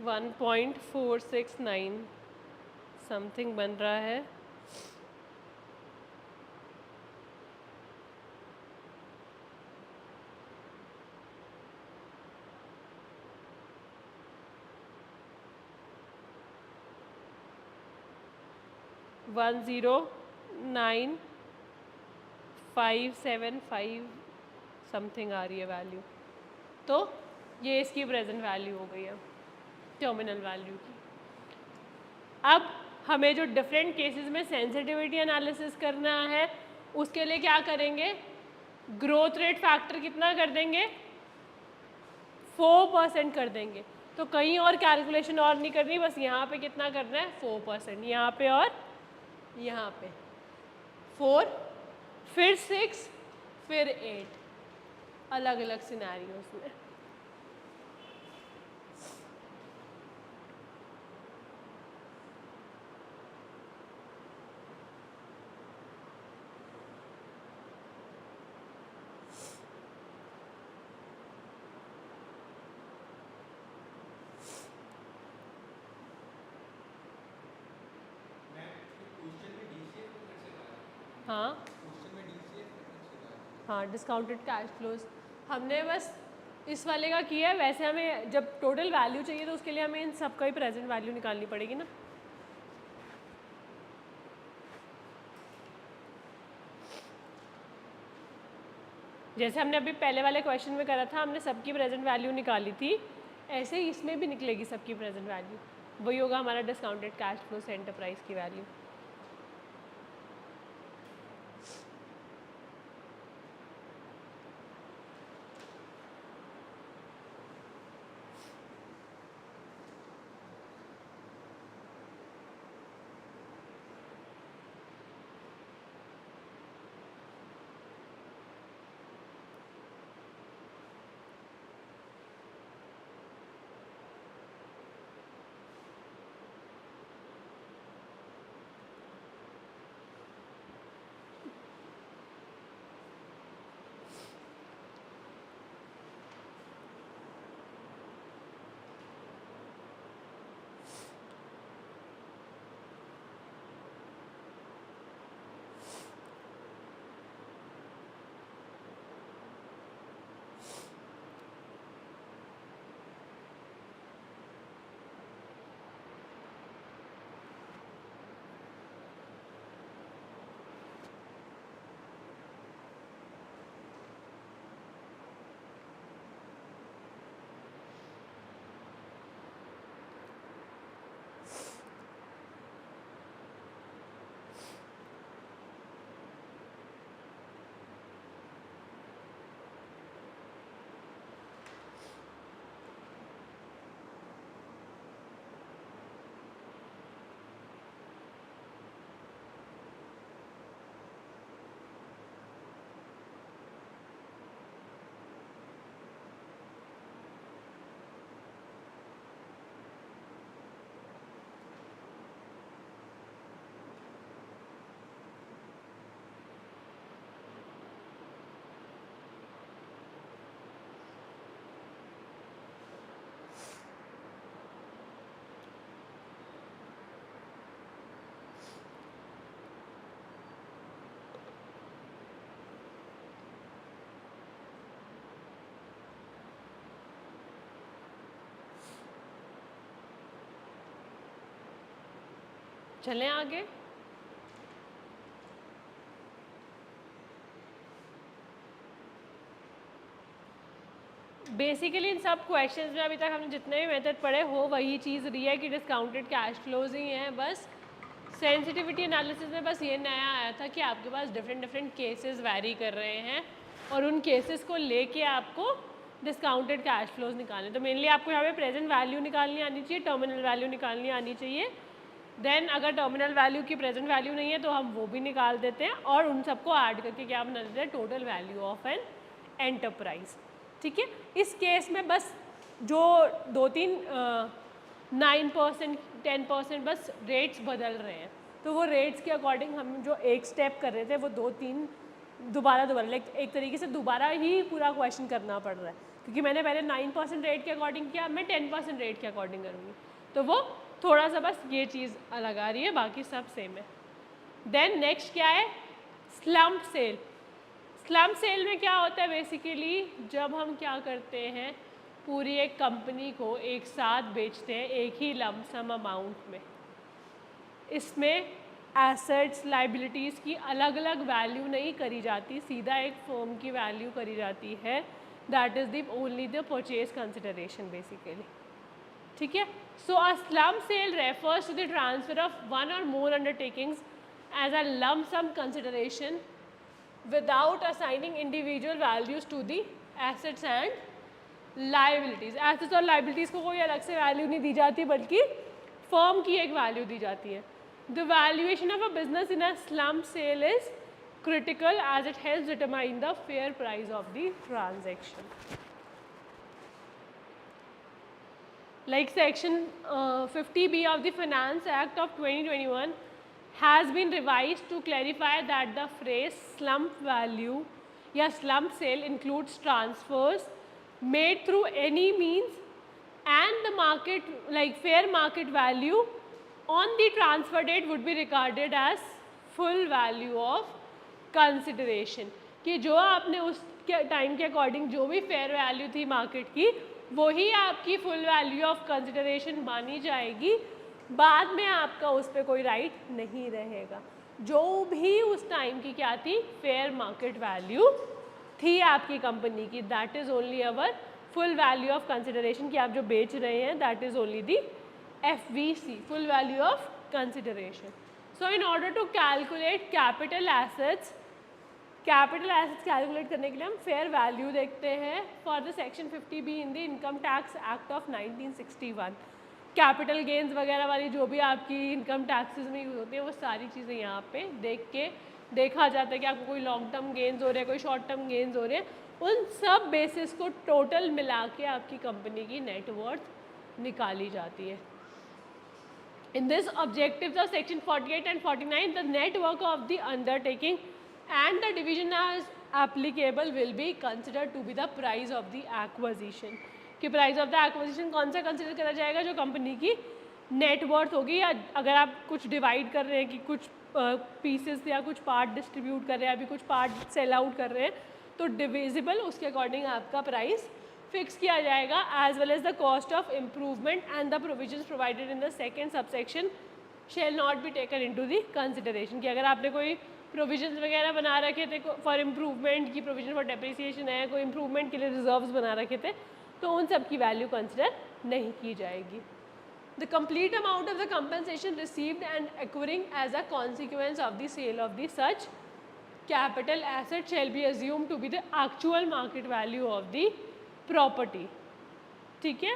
1.469 something बन रहा है। वन 109,575 समथिंग आ रही है वैल्यू। तो ये इसकी प्रेजेंट वैल्यू हो गई है टर्मिनल वैल्यू की। अब हमें जो डिफरेंट केसेस में सेंसिटिविटी एनालिसिस करना है उसके लिए क्या करेंगे? ग्रोथ रेट फैक्टर कितना कर देंगे? 4% कर देंगे। तो कहीं और कैलकुलेशन और नहीं करनी, बस यहाँ पे कितना करना है? 4%। यहाँ पे और यहाँ पे 4, फिर 6, फिर 8, अलग अलग सिनेरियोस में। हाँ हाँ, डिस्काउंटेड कैश फ्लोज हमने बस इस वाले का किया है। वैसे हमें जब टोटल वैल्यू चाहिए तो उसके लिए हमें इन सब का ही प्रेजेंट वैल्यू निकालनी पड़ेगी ना। जैसे हमने अभी पहले वाले क्वेश्चन में करा था, हमने सबकी प्रेजेंट वैल्यू निकाली थी, ऐसे ही इसमें भी निकलेगी सबकी प्रेजेंट वैल्यू, वही होगा हमारा डिस्काउंटेड कैश फ्लो से एंटरप्राइज की वैल्यू। चलें आगे। बेसिकली इन सब क्वेश्चंस में अभी तक हमने जितने भी मेथड पढ़े हो वही चीज़ रही है कि डिस्काउंटेड कैश फ्लोज ही हैं, बस सेंसिटिविटी एनालिसिस में बस ये नया आया था कि आपके पास डिफरेंट केसेस वैरी कर रहे हैं और उन केसेस को लेके आपको डिस्काउंटेड कैश फ्लोज निकालने। तो मेनली आपको यहाँ पे प्रेजेंट वैल्यू निकालनी आनी चाहिए, टर्मिनल वैल्यू निकालनी आनी चाहिए। देन अगर टर्मिनल वैल्यू की प्रेजेंट वैल्यू नहीं है तो हम वो भी निकाल देते हैं और उन सबको ऐड करके क्या बना देते हैं, total value of an enterprise. ठीक है, इस केस में बस जो 2-3 9% 10% बस रेट्स बदल रहे हैं, तो वो रेट्स के अकॉर्डिंग हम जो एक स्टेप कर रहे थे वो 2-3 दोबारा लाइक एक तरीके से दोबारा ही पूरा क्वेश्चन करना पड़ रहा है, क्योंकि मैंने पहले 9% रेट के अकॉर्डिंग किया, मैं 10% रेट के अकॉर्डिंग करूँगी, तो वो थोड़ा सा बस ये चीज़ अलग आ रही है, बाकी सब सेम है। देन नेक्स्ट क्या है, स्लम्प सेल। स्लम्प सेल में क्या होता है, बेसिकली जब हम क्या करते हैं, पूरी एक कंपनी को एक साथ बेचते हैं एक ही लम्प सम अमाउंट में। इसमें एसेट्स लाइबिलिटीज़ की अलग अलग वैल्यू नहीं करी जाती, सीधा एक फर्म की वैल्यू करी जाती है, that is the only the purchase consideration basically. ठीक है, सो अ slump sale refers to the transfer of one or more undertakings as a lump sum consideration without assigning individual values to the assets and liabilities. Assets और liabilities को कोई अलग से वैल्यू नहीं दी जाती, बल्कि फर्म की एक वैल्यू दी जाती है। The valuation of a business in a slump sale is critical as it helps determine the fair price of the transaction. Like section 50B of the Finance Act of 2021 has been revised to clarify that the phrase slump value या slump sale includes transfers made through any means and the market like fair market value on the transfer date would be regarded as full value of consideration, कि जो आपने उस टाइम के अकॉर्डिंग जो भी फेयर वैल्यू थी मार्केट की वही आपकी फुल वैल्यू ऑफ कंसिडरेशन मानी जाएगी, बाद में आपका उस पर कोई राइट नहीं रहेगा। जो भी उस टाइम की क्या थी, फेयर मार्केट वैल्यू थी आपकी कंपनी की, that is only our full value of consideration, कि आप जो बेच रहे हैं that is only the FVC, full value of consideration. So in order to calculate capital assets calculate करने के लिए हम फेयर वैल्यू देखते हैं for the section 50B in the income tax act of 1961. Capital gains वगैरह वाली जो भी आपकी इनकम टैक्सेस में यूज होती है वो सारी चीज़ें यहाँ पे देख के देखा जाता है कि आपको कोई लॉन्ग टर्म गेन्स हो रहे हैं, कोई शॉर्ट टर्म गेन्स हो रहे हैं, उन सब बेसिस को टोटल मिला के आपकी कंपनी की नेटवर्थ निकाली जाती है. In this objectives of section 48 and 49, the net worth of the undertaking and the division as applicable will be considered to be the price of the acquisition. कि price of the acquisition कौन सा consider करा जाएगा, जो कंपनी की net worth होगी, या अगर आप कुछ divide कर रहे हैं कि कुछ pieces या कुछ part distribute कर रहे हैं, अभी कुछ part sell out कर रहे हैं, तो divisible उसके according आपका price फिक्स किया जाएगा, as well as the cost of improvement and the provisions provided in the second subsection shall not be taken into the consideration. कि अगर आपने कोई प्रोविजंस वगैरह बना रखे थे फॉर इम्प्रूवमेंट की, प्रोविजन फॉर डेप्रिसिएशन है, कोई इम्प्रूवमेंट के लिए रिजर्व्स बना रखे थे, तो उन सब की वैल्यू कंसिडर नहीं की जाएगी. The complete amount of the compensation received and acquiring as a consequence of the sale of the such capital asset shall be assume to be the actual market value of the property. ठीक है,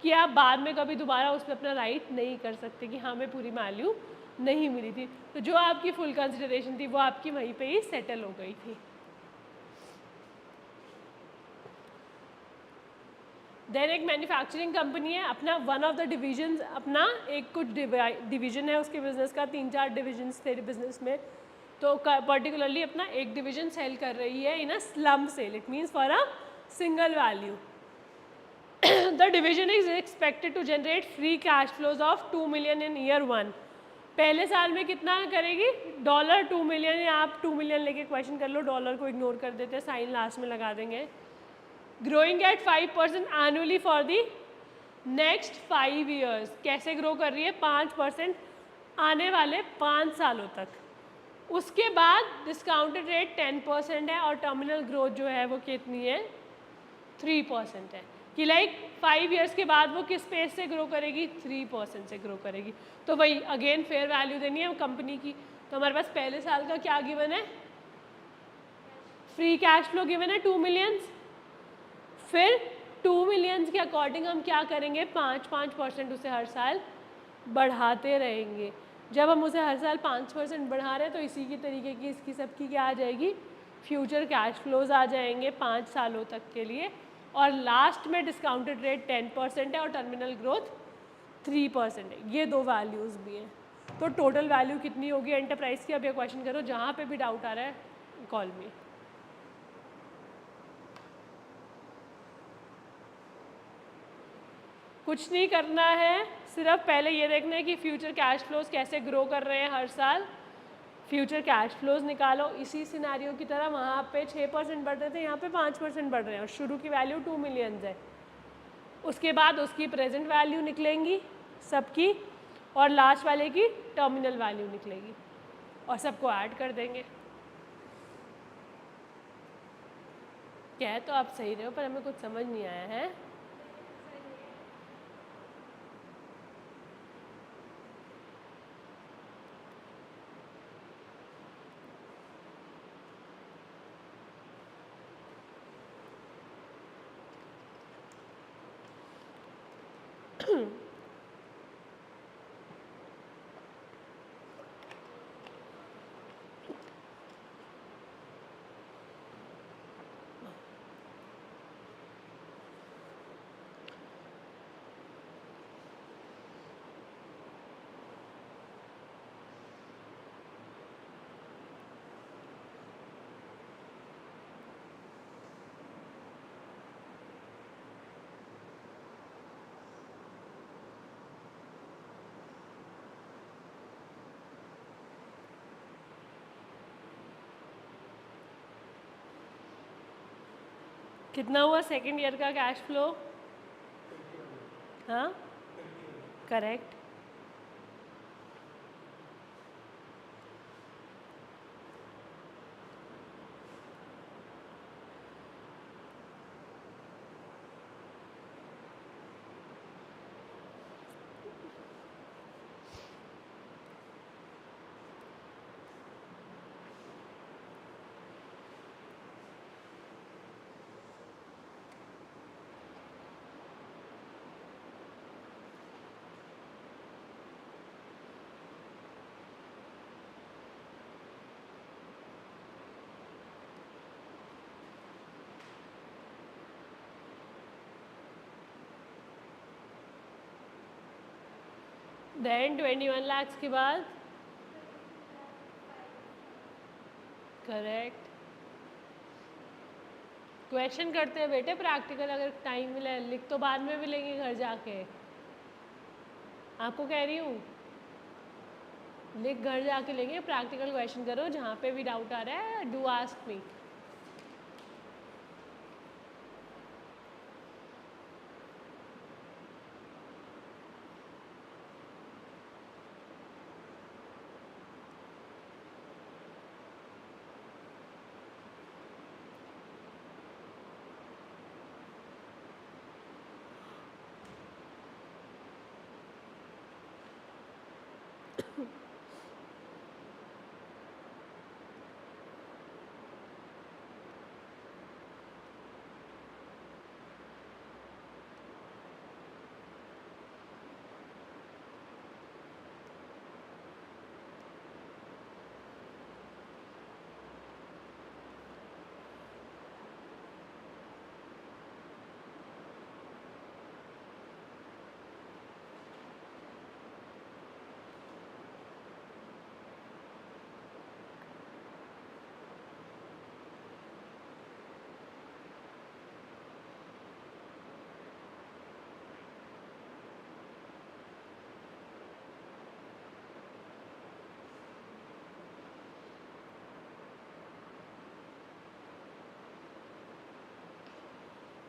कि आप बाद में कभी दोबारा उस पर अपना राइट नहीं कर सकते कि हाँ हमें पूरी वैल्यू नहीं मिली थी, तो जो आपकी फुल कंसिडरेशन थी वो आपकी वहीं पे ही सेटल हो गई थी. देन एक मैन्युफैक्चरिंग कंपनी है, अपना वन ऑफ द डिविजन, अपना एक कुछ डिवीजन है उसके बिजनेस का, 3-4 डिविजन्स थे बिजनेस में, तो पर्टिकुलरली अपना एक डिवीजन सेल कर रही है in a slump sale, it means for a single value. The division is expected to generate free cash flows of 2 million in year 1. पहले साल में कितना करेगी, $2 million, या आप 2 million लेके क्वेश्चन कर लो, डॉलर को इग्नोर कर देते हैं, साइन लास्ट में लगा देंगे. Growing at 5% annually for the next 5 years. कैसे ग्रो कर रही है, 5% आने वाले 5 सालों तक. उसके बाद डिस्काउंटेड रेट 10% है, और टर्मिनल ग्रोथ जो है वो कितनी है, 3% है. कि लाइक 5 years के बाद वो किस पेस से ग्रो करेगी, 3% से ग्रो करेगी. तो वही अगेन फेयर वैल्यू देनी है कंपनी की. तो हमारे पास पहले साल का क्या गिवन है, फ्री कैश फ्लो गिवन है 2 million. फिर 2 million के अकॉर्डिंग हम क्या करेंगे, 5% उसे हर साल बढ़ाते रहेंगे. जब हम उसे हर साल 5% बढ़ा रहे हैं तो इसी की तरीके की इसकी सबकी क्या आ जाएगी, फ्यूचर कैश फ्लोज आ जाएंगे 5 सालों तक के लिए. और लास्ट में डिस्काउंटेड रेट 10% है और टर्मिनल ग्रोथ 3% है. ये दो वैल्यूज़ भी हैं. तो टोटल वैल्यू कितनी होगी एंटरप्राइज की, अब ये क्वेश्चन करो, जहाँ पे भी डाउट आ रहा है कॉल मी. कुछ नहीं करना है, सिर्फ पहले ये देखना है कि फ्यूचर कैश फ्लोज कैसे ग्रो कर रहे हैं हर साल. फ्यूचर कैश फ्लोज निकालो, इसी सिनेरियो की तरह वहाँ पे 6% बढ़ रहे थे, यहाँ पे 5% बढ़ रहे हैं, और शुरू की वैल्यू 2 million है. उसके बाद उसकी प्रेजेंट वैल्यू निकलेंगी सबकी, और लास्ट वाले की टर्मिनल वैल्यू निकलेगी, और सबको ऐड कर देंगे. कह तो आप सही रहे हो, पर हमें कुछ समझ नहीं आया है. कितना हुआ सेकेंड ईयर का कैश फ्लो, हाँ करेक्ट. देन 21 lakhs के बाद करेक्ट। क्वेश्चन करते हैं बेटे प्रैक्टिकल, अगर टाइम मिले लिख तो बाद में भी लेंगे घर जाके, आपको कह रही हूँ लिख घर जाके लेंगे, प्रैक्टिकल क्वेश्चन करो, जहाँ पे भी डाउट आ रहा है डू आस्क मी।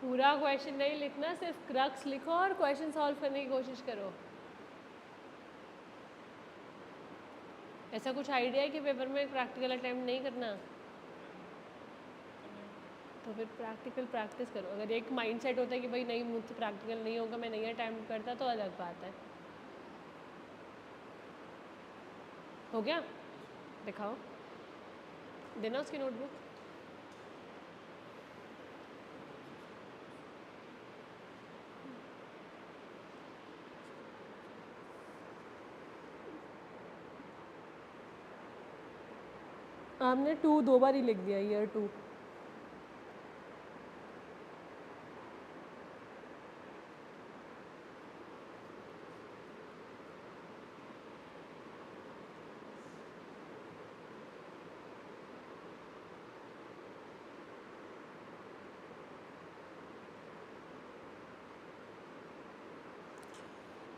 पूरा क्वेश्चन नहीं लिखना, सिर्फ क्रक्स लिखो और क्वेश्चन सॉल्व करने की कोशिश करो। ऐसा कुछ आइडिया है कि पेपर में प्रैक्टिकल अटेम्प्ट नहीं करना? तो फिर प्रैक्टिकल प्रैक्टिस करो। अगर एक माइंडसेट होता है कि भाई नहीं मुझसे प्रैक्टिकल नहीं होगा, मैं नहीं अटेम्प्ट करता, तो अलग बात है। हो गया? दिखाओ, देना उसकी नोटबुक। आपने 2 2 बार ही लिख दिया, ईयर 2।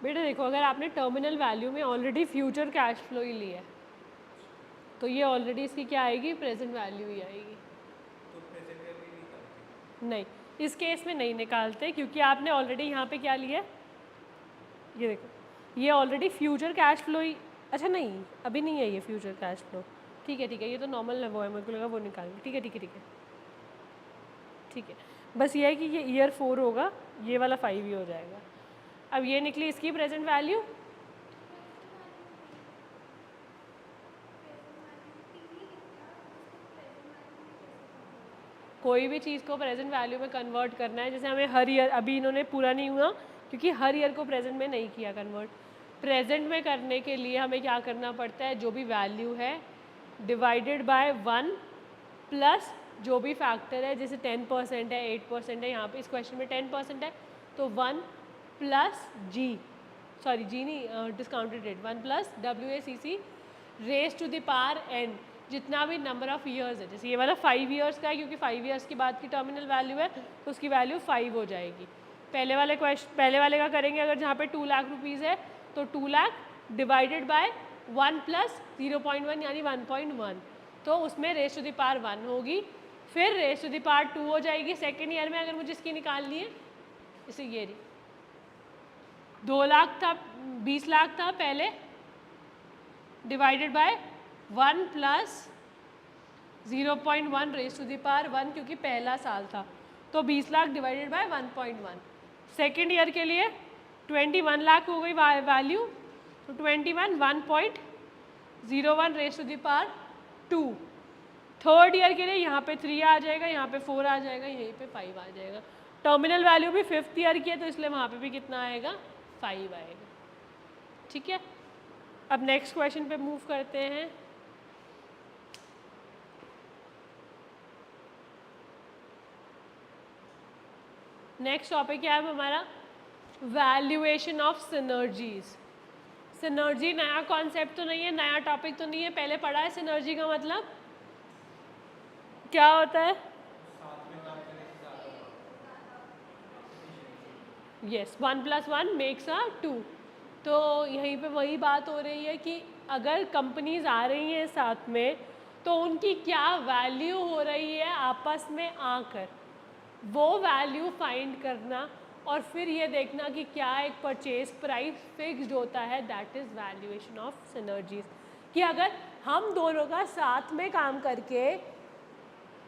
बेटा देखो, अगर आपने टर्मिनल वैल्यू में ऑलरेडी फ्यूचर कैश फ्लो ही लिया है, तो ये ऑलरेडी इसकी क्या आएगी, प्रेजेंट वैल्यू ही आएगी। तो प्रेजेंट वैल्यू निकालते? नहीं, इस केस में नहीं निकालते, क्योंकि आपने ऑलरेडी यहाँ पे क्या लिया, ये देखो ये ऑलरेडी फ्यूचर कैश फ्लो ही। अच्छा नहीं, अभी नहीं है ये फ्यूचर कैश फ्लो। ठीक है, ये तो नॉर्मल है, वो है, मेरे को लगा वो निकालेंगे। ठीक है, बस ये है कि ये ईयर 4 होगा, ये वाला 5 ही हो जाएगा। अब ये निकली इसकी प्रेजेंट वैल्यू, कोई भी चीज़ को प्रेजेंट वैल्यू में कन्वर्ट करना है, जैसे हमें हर ईयर, अभी इन्होंने पूरा नहीं हुआ क्योंकि हर ईयर को प्रेजेंट में नहीं किया कन्वर्ट। प्रेजेंट में करने के लिए हमें क्या करना पड़ता है, जो भी वैल्यू है डिवाइडेड बाय 1 प्लस जो भी फैक्टर है, जैसे 10% है, 8% है, यहाँ पे इस क्वेश्चन में 10% है, तो 1 प्लस जी नहीं, discounted rate 1 plus WACC raise to the power n, जितना भी नंबर ऑफ ईयर्स है। जैसे ये वाला 5 ईयर्स का है, क्योंकि 5 ईयर्स के बाद की टर्मिनल वैल्यू है, तो उसकी वैल्यू 5 हो जाएगी। पहले वाले का करेंगे, अगर जहाँ पे 2 लाख रुपीज़ है, तो 2 लाख डिवाइडेड बाय 1 प्लस 0.1 यानी 1.1, तो उसमें रेज टू द पावर 1 होगी, फिर रेज टू द पावर 2 हो जाएगी सेकेंड ईयर में, अगर मुझे इसकी निकालनी है। इसे ये 2 लाख था, 20 लाख था पहले, divided by 1 plus 0.1 raise to the power 1, क्योंकि पहला साल था, तो 20 lakh divided by 1.1। Second year के लिए 21 लाख हो गई वैल्यू, तो 21 1.01 raise to the power 2। Third year के लिए यहाँ पे 3 आ जाएगा, यहाँ पे 4 आ जाएगा, यहीं पे 5 आ जाएगा। टर्मिनल वैल्यू भी 5th ईयर की है, तो इसलिए वहाँ पे भी कितना आएगा, 5 आएगा। ठीक है, अब नेक्स्ट क्वेश्चन पे मूव करते हैं। नेक्स्ट टॉपिक क्या है हमारा, वैल्यूएशन ऑफ सिनर्जीज। सिनर्जी नया कॉन्सेप्ट तो नहीं है, नया टॉपिक तो नहीं है, पहले पढ़ा है सिनर्जी का मतलब क्या होता है? Yes, 1+1 makes a 2। तो यहीं पे वही बात हो रही है कि अगर कंपनीज आ रही हैं साथ में तो उनकी क्या वैल्यू हो रही है आपस में आकर, वो वैल्यू फाइंड करना और फिर ये देखना कि क्या एक परचेज प्राइस फिक्स्ड होता है, that is valuation of synergies. कि अगर हम दोनों का साथ में काम करके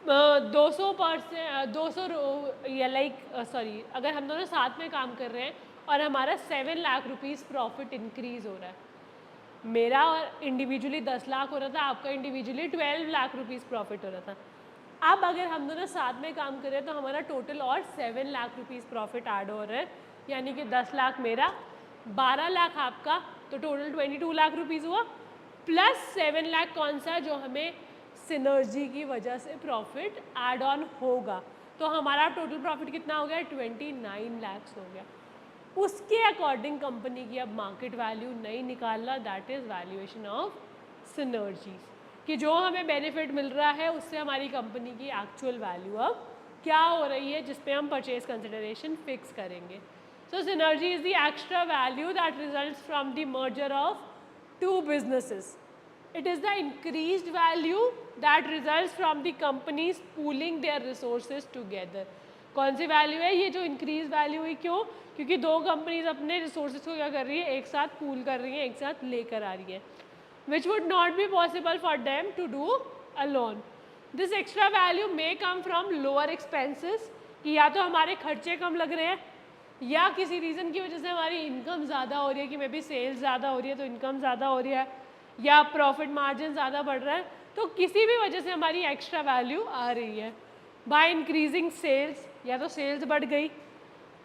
200% या सॉरी, अगर हम दोनों साथ में काम कर रहे हैं और हमारा 7 लाख रुपीज़ प्रॉफिट इंक्रीज हो रहा है, मेरा इंडिविजुअली 10 लाख हो रहा था, आपका इंडिविजुअली 12 लाख रुपीज़ प्रॉफिट हो रहा था। अब अगर हम दोनों साथ में काम कर रहे हैं तो हमारा टोटल और 7 लाख रुपीज़ प्रॉफिट ऐड हो रहा है, यानी कि 10 लाख मेरा, 12 लाख आपका, तो टोटल 22 लाख रुपीज़ हुआ, प्लस 7 लाख कौन सा, जो हमें सिनर्जी की वजह से प्रॉफिट ऐड ऑन होगा। तो हमारा टोटल प्रॉफिट कितना हो गया? 29 लाख हो गया। उसके अकॉर्डिंग कंपनी की अब मार्केट वैल्यू नहीं निकालना, that is valuation of synergies. कि जो हमें बेनिफिट मिल रहा है उससे हमारी कंपनी की एक्चुअल वैल्यू अब क्या हो रही है, जिस पे हम परचेज कंसिडरेशन फिक्स करेंगे। So synergy is the extra value that results from the merger of two businesses. It is the increased value that results from the companies pooling their resources together. कौन सी वैल्यू है ये जो इंक्रीज वैल्यू हुई? क्यों? क्योंकि दो कंपनीज अपने रिसोर्सेज को क्या कर रही है, एक साथ पूल कर रही हैं, एक साथ लेकर आ रही है, which would not be possible for them to do alone. This extra value may come from lower expenses, कि या तो हमारे खर्चे कम लग रहे हैं या किसी रीज़न की वजह से हमारी इनकम ज़्यादा हो रही है, कि मे बी सेल्स ज़्यादा हो रही है तो इनकम ज़्यादा हो रही है, या प्रॉफिट मार्जिन ज़्यादा बढ़ रहा है, तो किसी भी वजह से हमारी एक्स्ट्रा वैल्यू आ रही है। बाय इंक्रीजिंग सेल्स, या तो सेल्स बढ़ गई,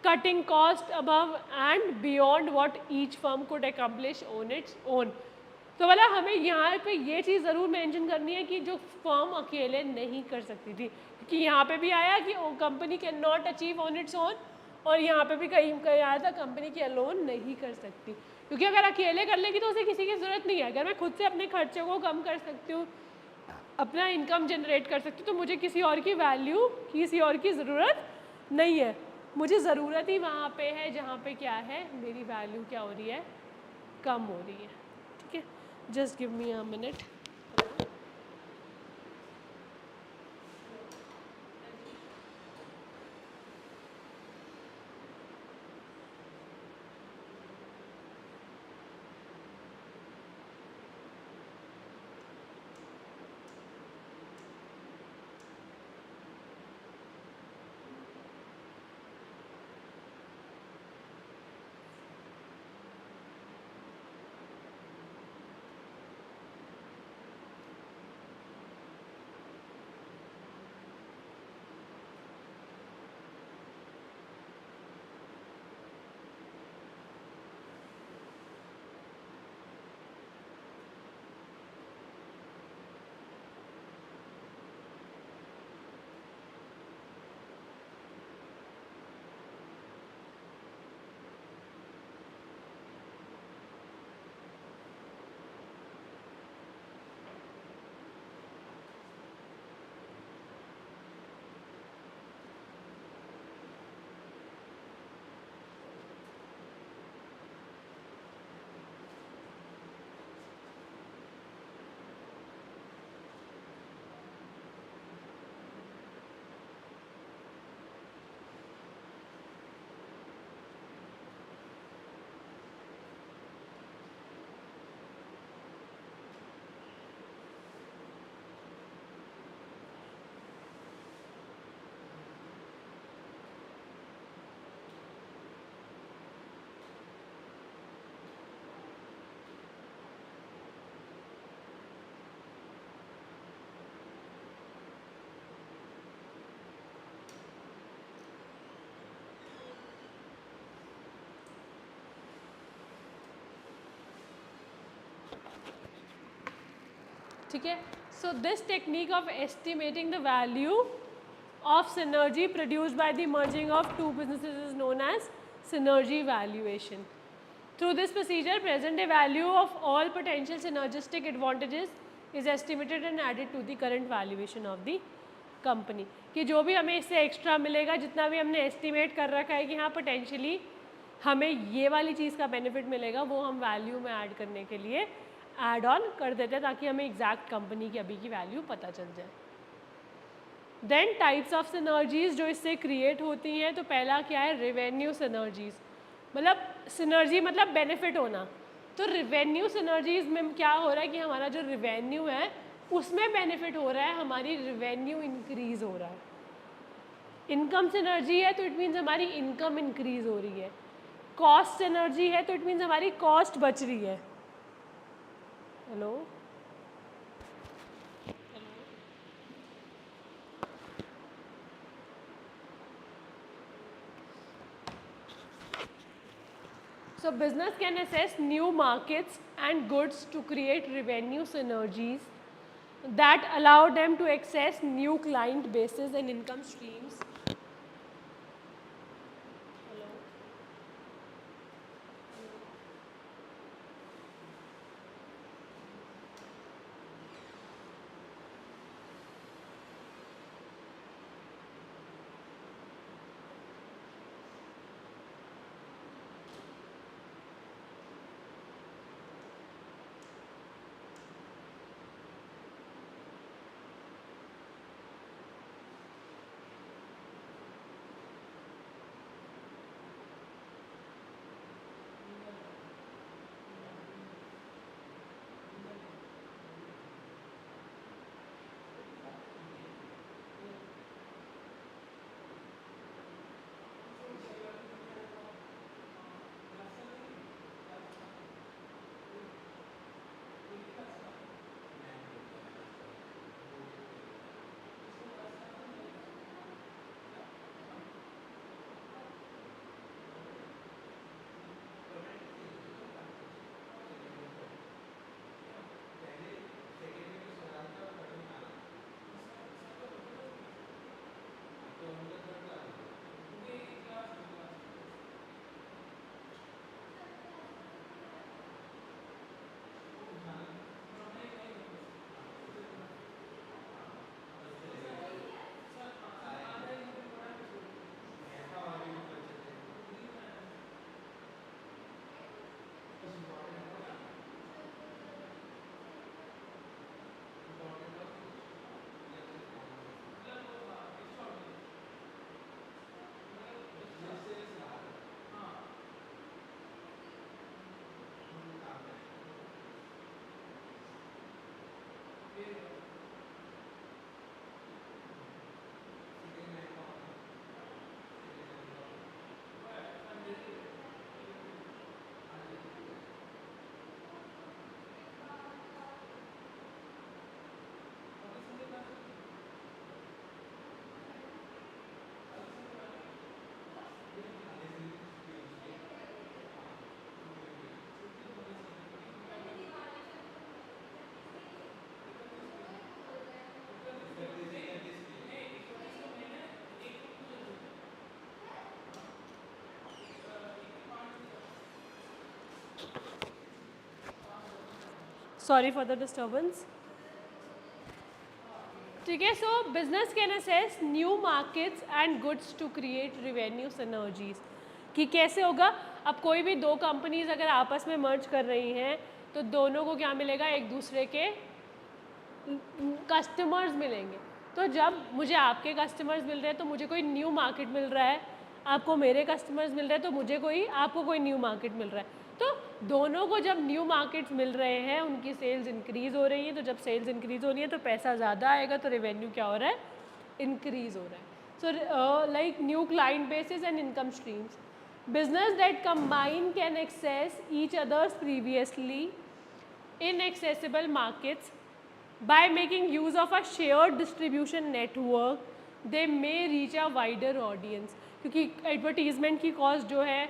cutting cost above and beyond what each firm could accomplish on its own. तो वाला हमें यहाँ पे ये चीज़ ज़रूर मेंशन करनी है कि जो फर्म अकेले नहीं कर सकती थी, क्योंकि यहाँ पे भी आया कि company can not achieve on its own, और यहाँ पे भी कहीं कहीं आया था कंपनी की अलोन नहीं कर सकती, क्योंकि अगर अकेले कर लेगी तो उसे किसी की ज़रूरत नहीं है। अगर मैं खुद से अपने खर्चे को कम कर सकती हूँ, अपना इनकम जनरेट कर सकती हूँ, तो मुझे किसी और की वैल्यू, किसी और की ज़रूरत नहीं है। मुझे ज़रूरत ही वहाँ पे है जहाँ पे क्या है, मेरी वैल्यू क्या हो रही है, कम हो रही है। ठीक है, just give me a minute. ठीक है, so this technique of estimating the value of synergy produced by the merging of two businesses is known as synergy valuation. Through this procedure, present day value of all potential synergistic advantages is estimated and added to the current valuation of the company. कि जो भी हमें इससे एक्स्ट्रा मिलेगा, जितना भी हमने एस्टिमेट कर रखा है कि हाँ पोटेंशियली हमें ये वाली चीज़ का बेनिफिट मिलेगा, वो हम वैल्यू में ऐड करने के लिए ऐड ऑन कर देते हैं ताकि हमें एग्जैक्ट कंपनी की अभी की वैल्यू पता चल जाए. देन टाइप्स ऑफ सिनर्जीज जो इससे क्रिएट होती हैं, तो पहला क्या है, रेवेन्यू सिनर्जीज. मतलब सिनर्जी मतलब बेनिफिट होना. तो रेवेन्यू सिनर्जीज में क्या हो रहा है कि हमारा जो रेवेन्यू है उसमें बेनिफिट हो रहा है, हमारी रेवेन्यू इंक्रीज हो रहा है. इनकम सिनर्जी है तो इट मीन्स हमारी इनकम इंक्रीज हो रही है. कॉस्ट सिनर्जी है तो इट मीन्स हमारी कॉस्ट बच रही है. Hello, so business can assess new markets and goods to create revenue synergies that allow them to access new client bases and income streams. Sorry for the disturbance. ठीक है, so business can assess new markets and goods to create revenue synergies. कि कैसे होगा, अब कोई भी दो कंपनीज अगर आपस में मर्ज कर रही हैं तो दोनों को क्या मिलेगा, एक दूसरे के कस्टमर्स मिलेंगे. तो जब मुझे आपके कस्टमर्स मिल रहे हैं तो मुझे कोई न्यू मार्केट मिल रहा है, आपको मेरे कस्टमर्स मिल रहे हैं तो मुझे कोई, आपको कोई न्यू मार्केट मिल रहा है. तो दोनों को जब न्यू मार्केट्स मिल रहे हैं उनकी सेल्स इंक्रीज हो रही है. तो जब सेल्स इंक्रीज हो रही है तो पैसा ज़्यादा आएगा, तो रेवेन्यू क्या हो रहा है, इंक्रीज हो रहा है. So like new client basis and income streams. Business that combine can access each others previously inaccessible markets by making use of a shared distribution network they may reach a wider audience. क्योंकि एडवर्टीजमेंट की कॉस्ट जो है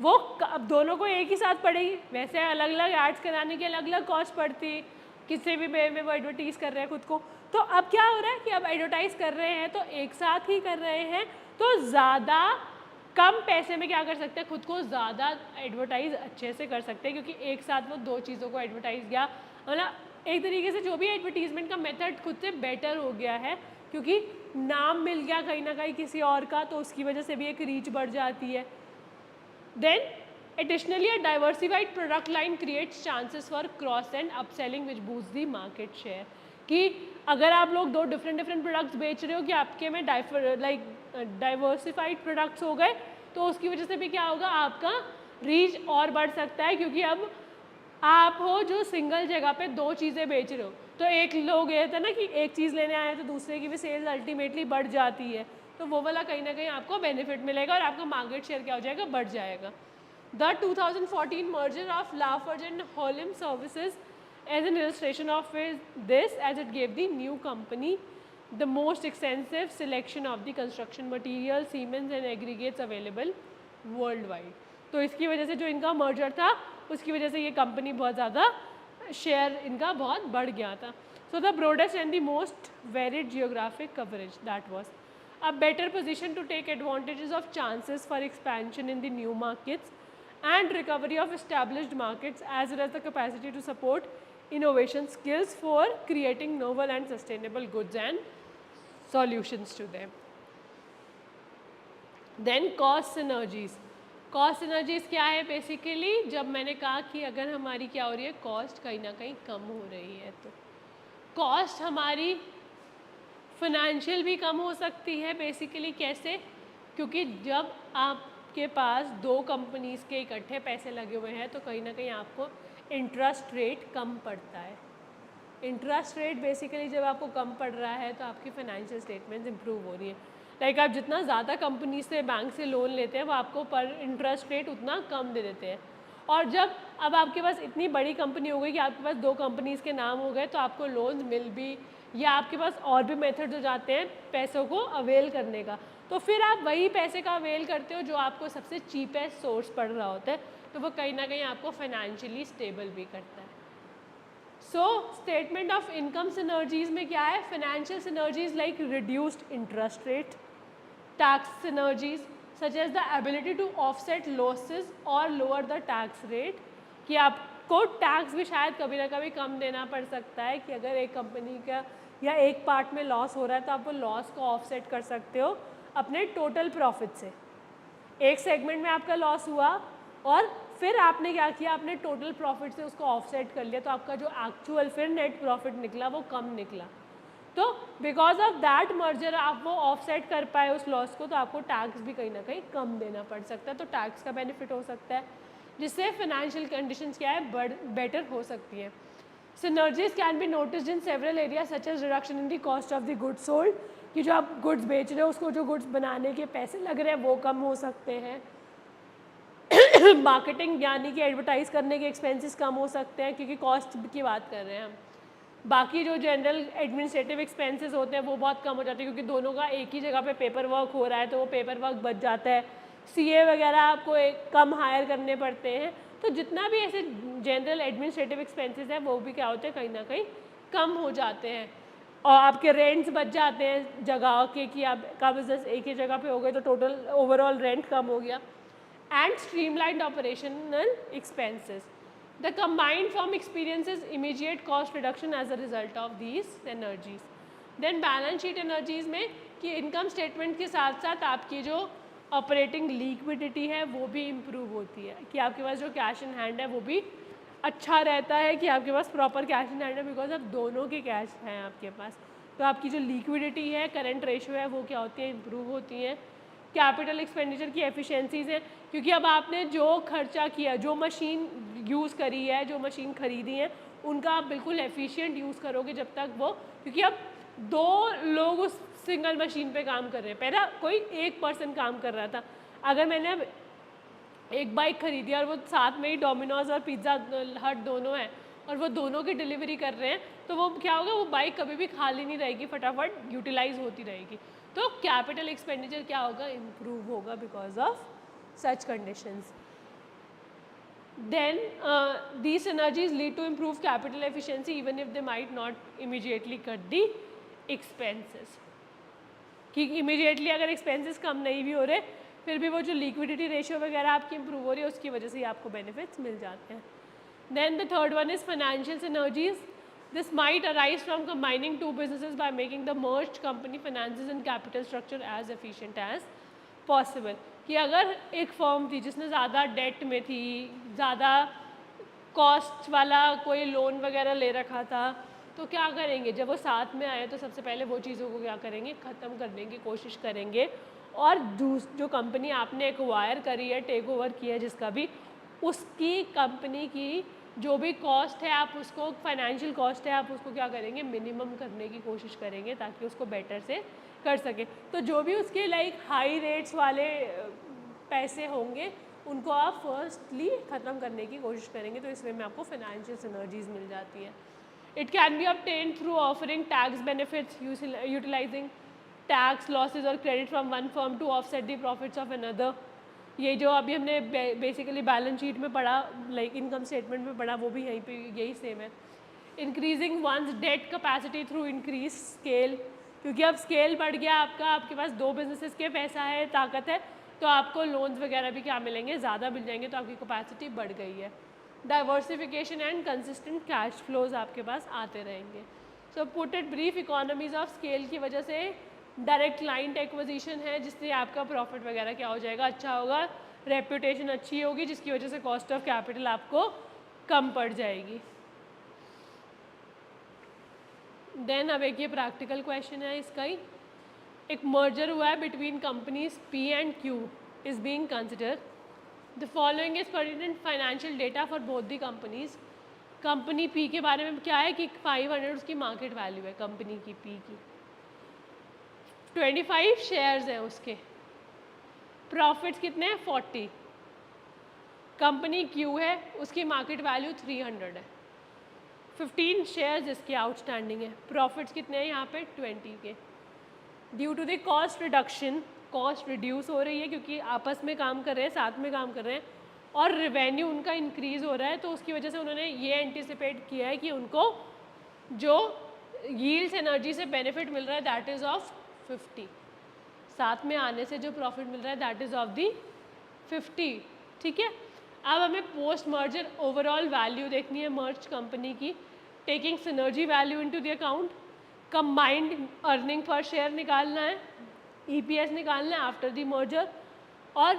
वो अब दोनों को एक ही साथ पड़ेगी. वैसे अलग अलग एड्स कराने की अलग अलग कॉस्ट पड़ती, किसी भी वे में वो एडवर्टीज़ कर रहे हैं खुद को. तो अब क्या हो रहा है कि अब एडवर्टाइज़ कर रहे हैं तो एक साथ ही कर रहे हैं, तो ज़्यादा कम पैसे में क्या कर सकते हैं, खुद को ज़्यादा एडवर्टाइज अच्छे से कर सकते हैं, क्योंकि एक साथ वो दो चीज़ों को एडवर्टाइज किया, मतलब एक तरीके से जो भी एडवर्टीजमेंट का मेथड खुद से बेटर हो गया है, क्योंकि नाम मिल गया कहीं ना कहीं किसी और का, तो उसकी वजह से भी एक रीच बढ़ जाती है. Then additionally a diversified product line creates chances for cross and upselling which boosts the market share. कि अगर आप लोग दो डिफरेंट प्रोडक्ट्स बेच रहे हो कि आपके में डाइवर्सिफाइड प्रोडक्ट्स हो गए, तो उसकी वजह से भी क्या होगा, आपका रीच और बढ़ सकता है, क्योंकि अब आप हो जो सिंगल जगह पे दो चीज़ें बेच रहे हो, तो एक लोग ये था ना कि एक चीज़ लेने आए तो दूसरे की भी सेल्स अल्टीमेटली बढ़ जाती है, तो वो वाला कहीं ना कहीं आपको बेनिफिट मिलेगा और आपका मार्केट शेयर क्या हो जाएगा, बढ़ जाएगा. The 2014 merger of Lafarge and Holcim Services as an illustration of this, as it gave the new company the most extensive selection of the construction materials, cements and aggregates available worldwide. तो इसकी वजह से जो इनका मर्जर था उसकी वजह से ये कंपनी बहुत ज़्यादा शेयर इनका बहुत बढ़ गया था. So the broadest and the most varied geographic coverage, that was a better position to take advantages of chances for expansion in the new markets and recovery of established markets, as well as the capacity to support innovation skills for creating novel and sustainable goods and solutions to them. Then cost synergies. Cost synergies क्या है, बेसिकली जब मैंने कहा कि अगर हमारी क्या हो रही है, कॉस्ट कहीं ना कहीं कम हो रही है, तो कॉस्ट हमारी फाइनेंशियल भी कम हो सकती है. बेसिकली कैसे, क्योंकि जब आपके पास दो कंपनीज़ के इकट्ठे पैसे लगे हुए हैं तो कहीं ना कहीं आपको इंटरेस्ट रेट कम पड़ता है. इंटरेस्ट रेट बेसिकली जब आपको कम पड़ रहा है तो आपकी फाइनेंशियल स्टेटमेंट्स इंप्रूव हो रही है. लाइक आप जितना ज़्यादा कंपनी से बैंक से लोन लेते हैं वो आपको पर इंटरेस्ट रेट उतना कम दे देते हैं. और जब अब आपके पास इतनी बड़ी कंपनी हो गई कि आपके पास दो कंपनीज़ के नाम हो गए, तो आपको लोन मिल भी, या आपके पास और भी मेथड हो जाते हैं पैसों को अवेल करने का, तो फिर आप वही पैसे का अवेल करते हो जो आपको सबसे चीपेस्ट सोर्स पड़ रहा होता है, तो वो कहीं ना कहीं आपको फाइनेंशियली स्टेबल भी करता है. So statement of income synergies में क्या है, financial synergies like reduced interest rate, tax synergies such as the ability to offset losses or lower the tax rate, कि आपको टैक्स भी शायद कभी ना कभी कम देना पड़ सकता है, कि अगर एक कंपनी का या एक पार्ट में लॉस हो रहा है तो आप वो लॉस को ऑफसेट कर सकते हो अपने टोटल प्रॉफिट से. एक सेगमेंट में आपका लॉस हुआ और फिर आपने क्या किया, आपने टोटल प्रॉफिट से उसको ऑफसेट कर लिया, तो आपका जो एक्चुअल फिर नेट प्रॉफिट निकला वो कम निकला. तो बिकॉज ऑफ दैट मर्जर आप वो ऑफसेट कर पाए उस लॉस को, तो आपको टैक्स भी कहीं ना कहीं कम देना पड़ सकता है, तो टैक्स का बेनिफिट हो सकता है, जिससे फाइनेंशियल कंडीशंस क्या है, बेटर हो सकती है. Synergies can be noticed in several areas such as reduction in the cost of the goods sold, कि जो आप गुड्स बेच रहे हो उसको जो गुड्स बनाने के पैसे लग रहे हैं वो कम हो सकते हैं. मार्केटिंग यानी कि एडवर्टाइज करने के एक्सपेंसेस कम हो सकते हैं, क्योंकि कॉस्ट की बात कर रहे हैं हम. बाकी जो जनरल एडमिनिस्ट्रेटिव एक्सपेंसेस होते हैं वो बहुत कम हो जाते हैं, क्योंकि दोनों का एक ही जगह पे पेपर वर्क हो रहा है, तो वो पेपर वर्क बच जाता है. सीए वगैरह आपको कम हायर करने पड़ते हैं, तो जितना भी ऐसे जनरल एडमिनिस्ट्रेटिव एक्सपेंसेस हैं वो भी क्या होते हैं, कहीं ना कहीं कम हो जाते हैं. और आपके रेंट्स बच जाते हैं जगह के, कि आपका बिजनेस एक ही जगह पे हो गए तो टोटल ओवरऑल रेंट कम हो गया. And streamlined operational expenses. The combined firm experiences immediate cost reduction as a result of these synergies. Then balance sheet energies में कि इनकम स्टेटमेंट के साथ साथ आपकी जो ऑपरेटिंग लिक्विडिटी है वो भी इम्प्रूव होती है, कि आपके पास जो कैश इन हैंड है वो भी अच्छा रहता है, कि आपके पास प्रॉपर कैश इन हैंड है, बिकॉज अब दोनों के कैश हैं आपके पास, तो आपकी जो लिक्विडिटी है, करंट रेशो है, वो क्या होती है, इम्प्रूव होती है. कैपिटल एक्सपेंडिचर की एफिशिएंसीज हैं, क्योंकि अब आपने जो खर्चा किया, जो मशीन यूज़ करी है, जो मशीन खरीदी है, उनका आप बिल्कुल एफिशिएंट यूज़ करोगे जब तक वो, क्योंकि अब दो लोग उस सिंगल मशीन पे काम कर रहे हैं. पहला कोई एक पर्सन काम कर रहा था, अगर मैंने अब एक बाइक खरीदी और वो साथ में ही डोमिनोज और पिज़्ज़ा हट दोनों हैं और वो दोनों की डिलीवरी कर रहे हैं, तो वो क्या होगा, वो बाइक कभी भी खाली नहीं रहेगी, फटाफट यूटिलाइज होती रहेगी. तो कैपिटल एक्सपेंडिचर क्या होगा, इम्प्रूव होगा because of such conditions. Then these synergies lead to improved capital efficiency even if they might not immediately cut the expenses. कि immediately अगर expenses कम नहीं भी हो रहे फिर भी वो जो लिक्विडिटी रेशियो वगैरह आपकी इंप्रूव हो रही है उसकी वजह से ही आपको बेनिफिट्स मिल जाते हैं. Then the third one is financial synergies. This might arise from combining two businesses by making the merged company finances and capital structure as efficient as possible. कि अगर एक फर्म थी जिसने ज़्यादा डेट में थी, ज़्यादा कॉस्ट वाला कोई लोन वगैरह ले रखा था, तो क्या करेंगे जब वो साथ में आए तो सबसे पहले वो चीज़ों को क्या करेंगे, ख़त्म करने की कोशिश करेंगे. और जो कंपनी आपने एक्वायर करी है, टेक ओवर किया है जिसका भी, उसकी कंपनी की जो भी कॉस्ट है आप उसको, फाइनेंशियल कॉस्ट है आप उसको क्या करेंगे, मिनिमम करने की कोशिश करेंगे ताकि उसको बेटर से कर सके. तो जो भी उसके लाइक हाई रेट्स वाले पैसे होंगे उनको आप फर्स्टली ख़त्म करने की कोशिश करेंगे. तो इस वे में आपको फाइनेंशियल सिनर्जीज मिल जाती है. It can be obtained through offering tax benefits, utilising tax losses और credit from one firm to offset the profits of another. ये जो अभी हमने बेसिकली बैलेंस शीट में पढ़ा, लाइक इनकम स्टेटमेंट में पढ़ा, वो भी यहीं पे यही सेम है. Increasing one's debt capacity through increase scale. क्योंकि अब स्केल बढ़ गया आपका, आपके पास 2 बिजनेसेस के पैसा है, ताकत है, तो आपको लोन्स वगैरह भी क्या मिलेंगे, ज़्यादा मिल जाएंगे, तो आपकी कैपेसिटी बढ़ गई है. Diversification and consistent cash flows आपके पास आते रहेंगे. So put it brief, economies of scale की वजह से डायरेक्ट क्लाइंट एक्विजिशन है जिससे आपका प्रॉफिट वगैरह क्या हो जाएगा, अच्छा होगा, रेपुटेशन अच्छी होगी, जिसकी वजह से कॉस्ट ऑफ कैपिटल आपको कम पड़ जाएगी. देन अब एक ये प्रैक्टिकल क्वेश्चन है इसका ही. एक मर्जर हुआ है between companies P and Q is being consider. The following is pertinent financial data for both the companies. Company P के बारे में क्या है कि 500 उसकी मार्केट वैल्यू है कंपनी की P की, 25 शेयर्स हैं उसके, प्रॉफिट्स कितने हैं 40. कंपनी Q है, उसकी मार्केट वैल्यू 300 है, 15 शेयर्स इसके आउटस्टैंडिंग है, प्रॉफिट्स कितने हैं यहाँ पे 20 K. Due to the cost reduction, cost reduce हो रही है क्योंकि आपस में काम कर रहे हैं, साथ में काम कर रहे हैं, और रिवेन्यू उनका इंक्रीज़ हो रहा है, तो उसकी वजह से उन्होंने ये एंटिसिपेट किया है कि उनको जो यील्ड्स एनर्जी से बेनिफिट मिल रहा है दैट इज़ ऑफ 50. साथ में आने से जो प्रॉफिट मिल रहा है दैट इज़ ऑफ दी 50. ठीक है. अब हमें पोस्ट मर्जर ओवरऑल वैल्यू देखनी है मर्ज कंपनी की, taking synergy value into the account, combined earning per share निकालना है, EPS निकालना है आफ्टर द मर्जर, और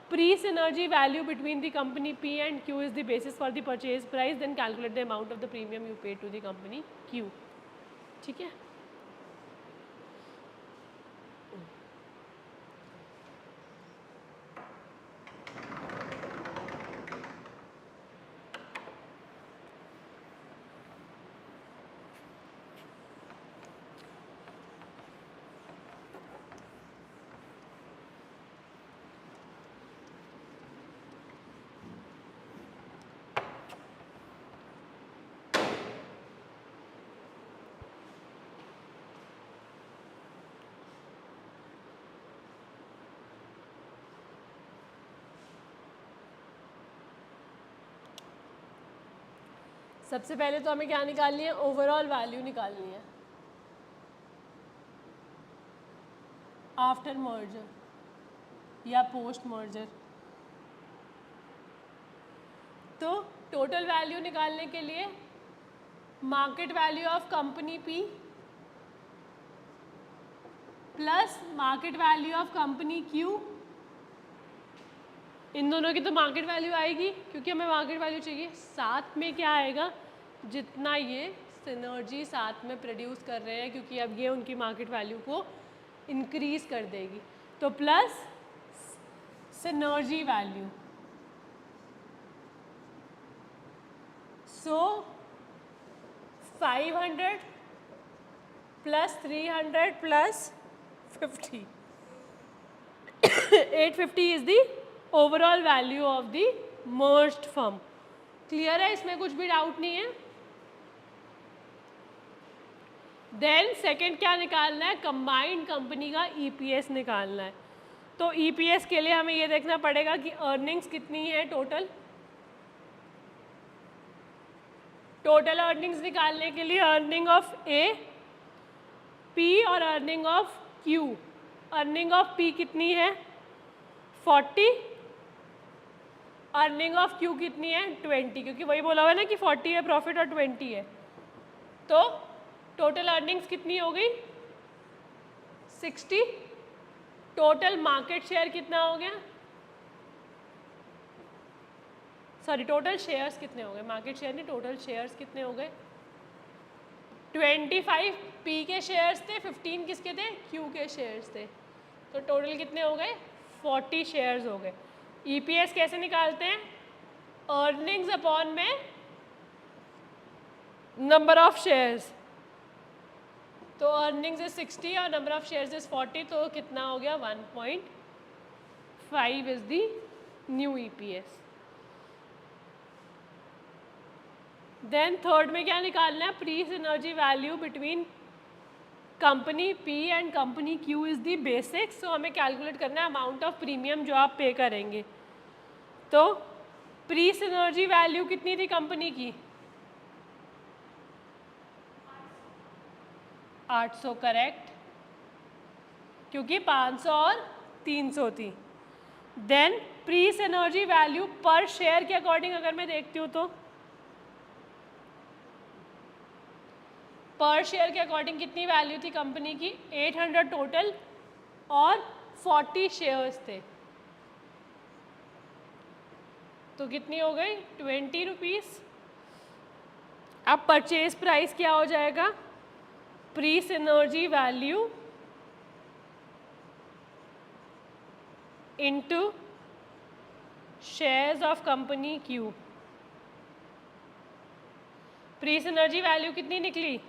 pre synergy value between the company P and Q is the basis for the purchase price, then calculate the amount of the premium you pay to the company Q. ठीक है. सबसे पहले तो हमें क्या निकालनी है, ओवरऑल वैल्यू निकालनी है आफ्टर मर्जर या पोस्ट मर्जर. तो टोटल वैल्यू निकालने के लिए market value of company P plus market value of company Q, इन दोनों की तो मार्केट वैल्यू आएगी क्योंकि हमें मार्केट वैल्यू चाहिए. साथ में क्या आएगा, जितना ये सिनर्जी साथ में प्रोड्यूस कर रहे हैं, क्योंकि अब ये उनकी मार्केट वैल्यू को इंक्रीज कर देगी, तो plus synergy value. So 500 plus 300 plus 50, 850 is the overall value of the merged firm. Clear है, इसमें कुछ भी डाउट नहीं है. देन सेकंड क्या निकालना है, कंबाइंड कंपनी का EPS निकालना है. तो EPS के लिए हमें ये देखना पड़ेगा कि अर्निंग्स कितनी है टोटल. टोटल अर्निंग्स निकालने के लिए अर्निंग ऑफ A, P और earning of Q. Earning of P कितनी है 40, अर्निंग ऑफ क्यू कितनी है 20, क्योंकि वही बोला हुआ है ना कि 40 है प्रॉफिट और 20 है, तो टोटल अर्निंग्स कितनी हो गई 60। टोटल मार्केट शेयर कितना हो गया, सॉरी टोटल शेयर्स कितने हो गए, मार्केट शेयर नहीं टोटल शेयर्स कितने हो गए, 25 पी के शेयर्स थे, 15 किसके थे क्यू के शेयर्स थे, तो टोटल कितने हो गए 40 शेयर्स हो गए। ईपीएस कैसे निकालते हैं, अर्निंग्स अपॉन में नंबर ऑफ शेयर्स, तो अर्निंग्स इज 60 और नंबर ऑफ शेयर्स इज 40, तो कितना हो गया 1.5 is the new EPS. Then third में क्या निकालना है, pre synergy value between company P and company Q is the basics, तो हमें कैलकुलेट करना है अमाउंट ऑफ प्रीमियम जो आप पे करेंगे। तो प्री सिनर्जी वैल्यू कितनी थी कंपनी की 800, करेक्ट, क्योंकि 500 और 300 थी। देन प्री सिनर्जी वैल्यू पर शेयर के अकॉर्डिंग अगर मैं देखती हूँ तो पर शेयर के अकॉर्डिंग कितनी वैल्यू थी कंपनी की 800 टोटल और 40 शेयर्स थे, तो कितनी हो गई 20 रुपीज़। अब परचेज प्राइस क्या हो जाएगा, pre synergy value into shares of company Q. Pre synergy value कितनी निकली,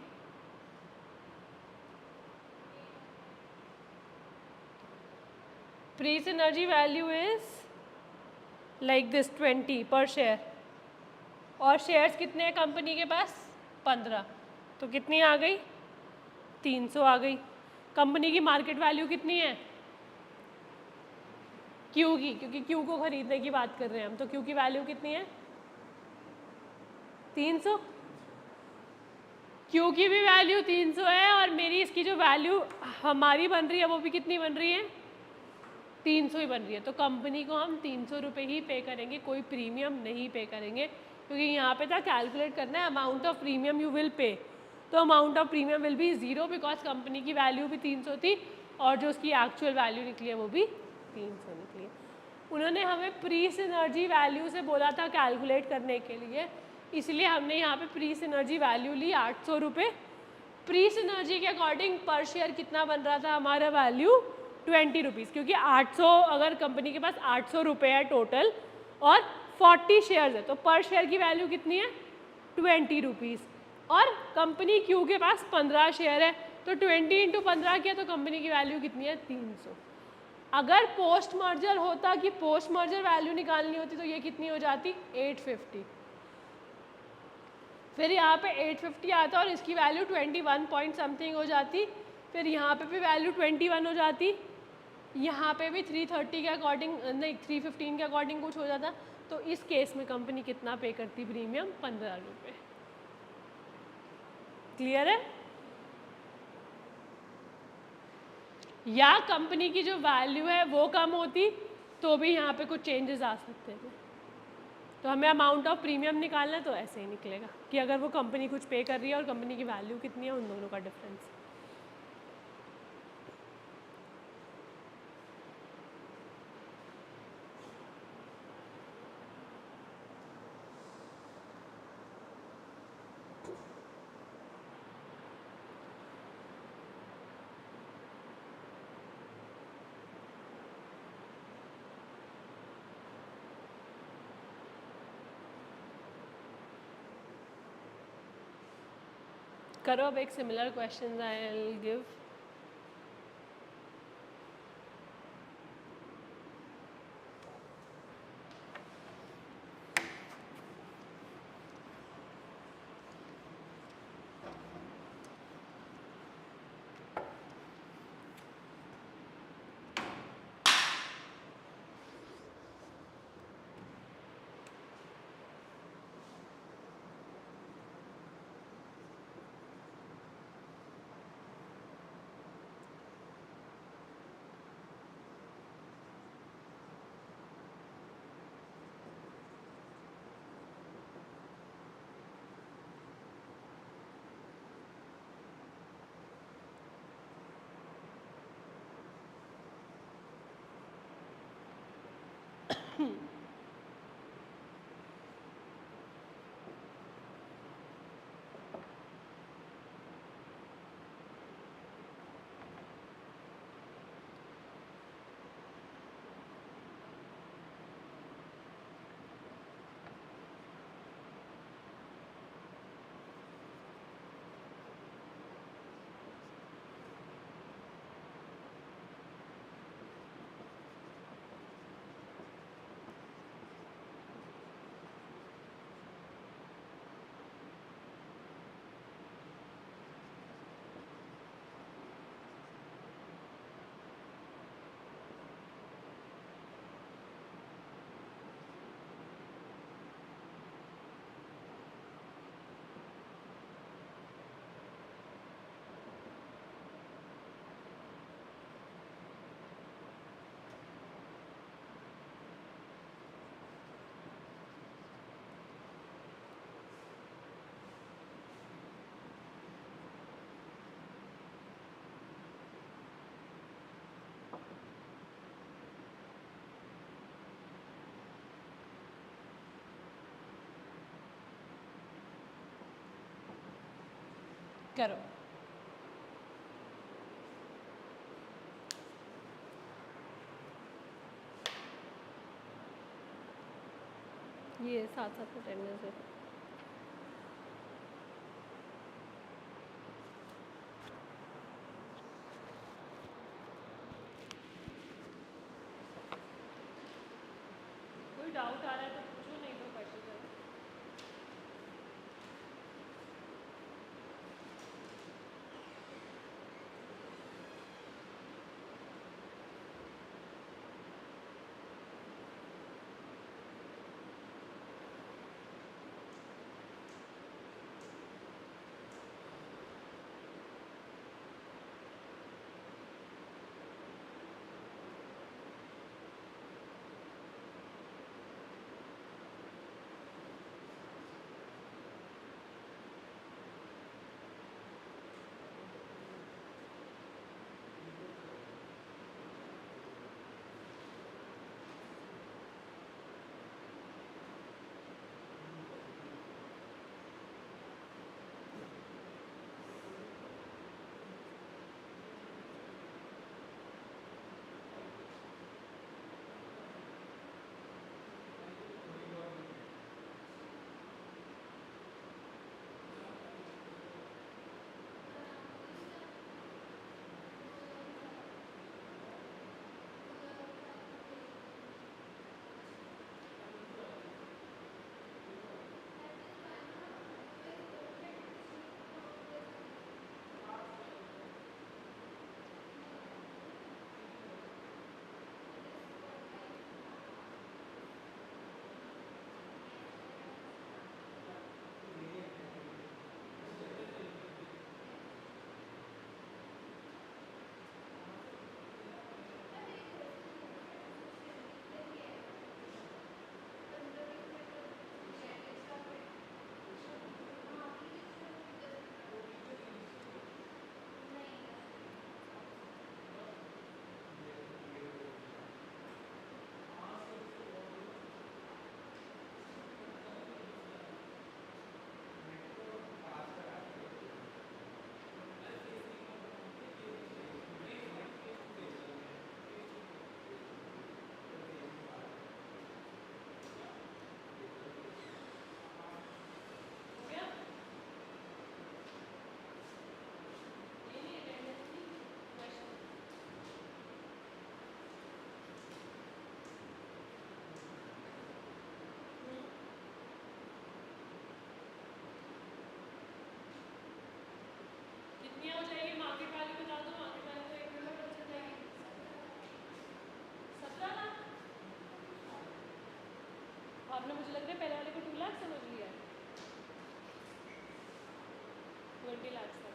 pre synergy value is like this 20 पर शेयर, और शेयर्स कितने हैं कंपनी के पास 15, तो कितनी आ गई 300 आ गई। कंपनी की मार्केट वैल्यू कितनी है क्यू की, क्योंकि क्यू को खरीदने की बात कर रहे हैं हम, तो क्यू की वैल्यू कितनी है 300, क्यू की भी वैल्यू 300 है और मेरी इसकी जो वैल्यू हमारी बन रही है वो भी कितनी बन रही है 300 ही बन रही है, तो कंपनी को हम 300 रुपये ही पे करेंगे, कोई प्रीमियम नहीं पे करेंगे, क्योंकि यहाँ पे था कैलकुलेट करना है amount of premium you will pay, तो amount of premium will be 0 because company की वैल्यू भी 300 थी और जो उसकी एक्चुअल वैल्यू निकली है वो भी 300 निकली है। उन्होंने हमें प्री सिनर्जी वैल्यू से बोला था कैलकुलेट करने के लिए, इसलिए हमने यहाँ पे प्री सिनर्जी वैल्यू ली 800 रुपये। प्री सिनर्जी के अकॉर्डिंग पर शेयर कितना बन रहा था हमारा वैल्यू 20 रुपीज़, क्योंकि 800 अगर कंपनी के पास 800 रुपये है टोटल और 40 शेयर्स है तो पर शेयर की वैल्यू कितनी है 20 रुपीज़, और कंपनी क्यू के पास 15 शेयर है तो 20 इंटू 15 किया तो कंपनी की वैल्यू कितनी है 300। अगर पोस्ट मर्जर होता कि पोस्ट मर्जर वैल्यू निकालनी होती तो ये कितनी हो जाती 850, फिर यहाँ पे 850 आता और इसकी वैल्यू 21 पॉइंट समथिंग हो जाती, फिर यहाँ पे भी वैल्यू 21 हो जाती, यहाँ पे भी 330 के अकॉर्डिंग नहीं 315 के अकॉर्डिंग कुछ हो जाता, तो इस केस में कंपनी कितना पे करती प्रीमियम 15 रुपये। क्लियर है, या कंपनी की जो वैल्यू है वो कम होती तो भी यहाँ पे कुछ चेंजेस आ सकते थे, तो हमें अमाउंट ऑफ प्रीमियम निकालना है तो ऐसे ही निकलेगा कि अगर वो कंपनी कुछ पे कर रही है और कंपनी की वैल्यू कितनी है उन दोनों का डिफरेंस। करो अब एक similar question I will give. करो। ये साथ साथ अटेंडेंस है। कोई डाउट आ रहा है तो पूछो, नहीं तो करते चलो। कितनी हो जाएगी मार्केट वाली बता दो, मार्केट वाली तो 1 नंबर पर चल जाएगी। 17 लाख। आपने मुझे लग रहा है पहले वाले को 2 लाख समझ लिया है। 20 लाख तक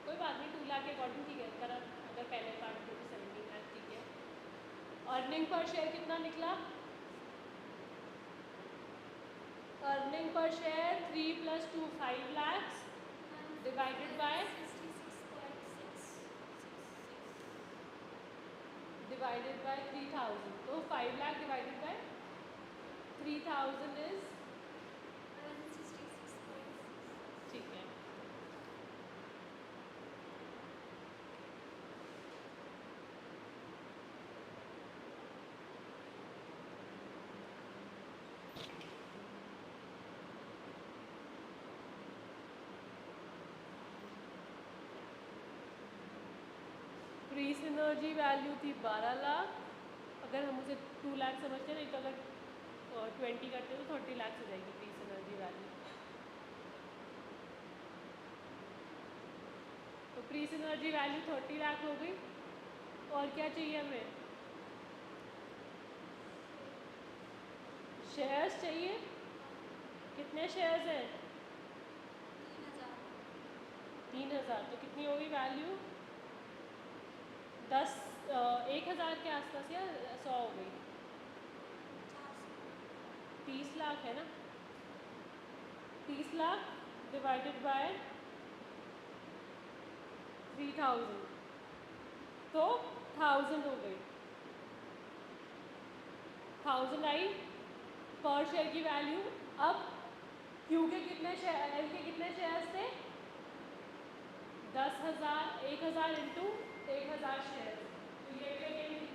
कोई बात नहीं, 2 लाख के अकॉर्डिंग ठीक है करा। अगर पहले पार्ट को 17 लाख ठीक है। अर्निंग पर शेयर कितना निकला? Earning per share 3 + 2 5 lakhs divided by 3000। तो 5 लाख डिवाइडेड बाय 3000 इज ठीक है। प्री सिनर्जी वैल्यू थी 12 लाख। अगर हम उसे 2 लाख समझते नहीं तो अगर 20 करते तो 30 लाख हो जाएगी प्री सिनर्जी वैल्यू। तो प्री सिनर्जी वैल्यू 30 लाख हो गई। और क्या चाहिए हमें? शेयर्स चाहिए। कितने शेयर्स हैं? 3000। तो कितनी होगी वैल्यू? 1000 के आसपास या 100 हो गई? 30 लाख है ना। 30 लाख डिवाइडेड बाय 3000 तो 1000 हो गई। 1000 आई पर शेयर की वैल्यू। अब क्यू के कितने शेयर, एल के कितने शेयर्स थे? 10,000 इंटू 1,000 शेयर, तो ये भी अगेन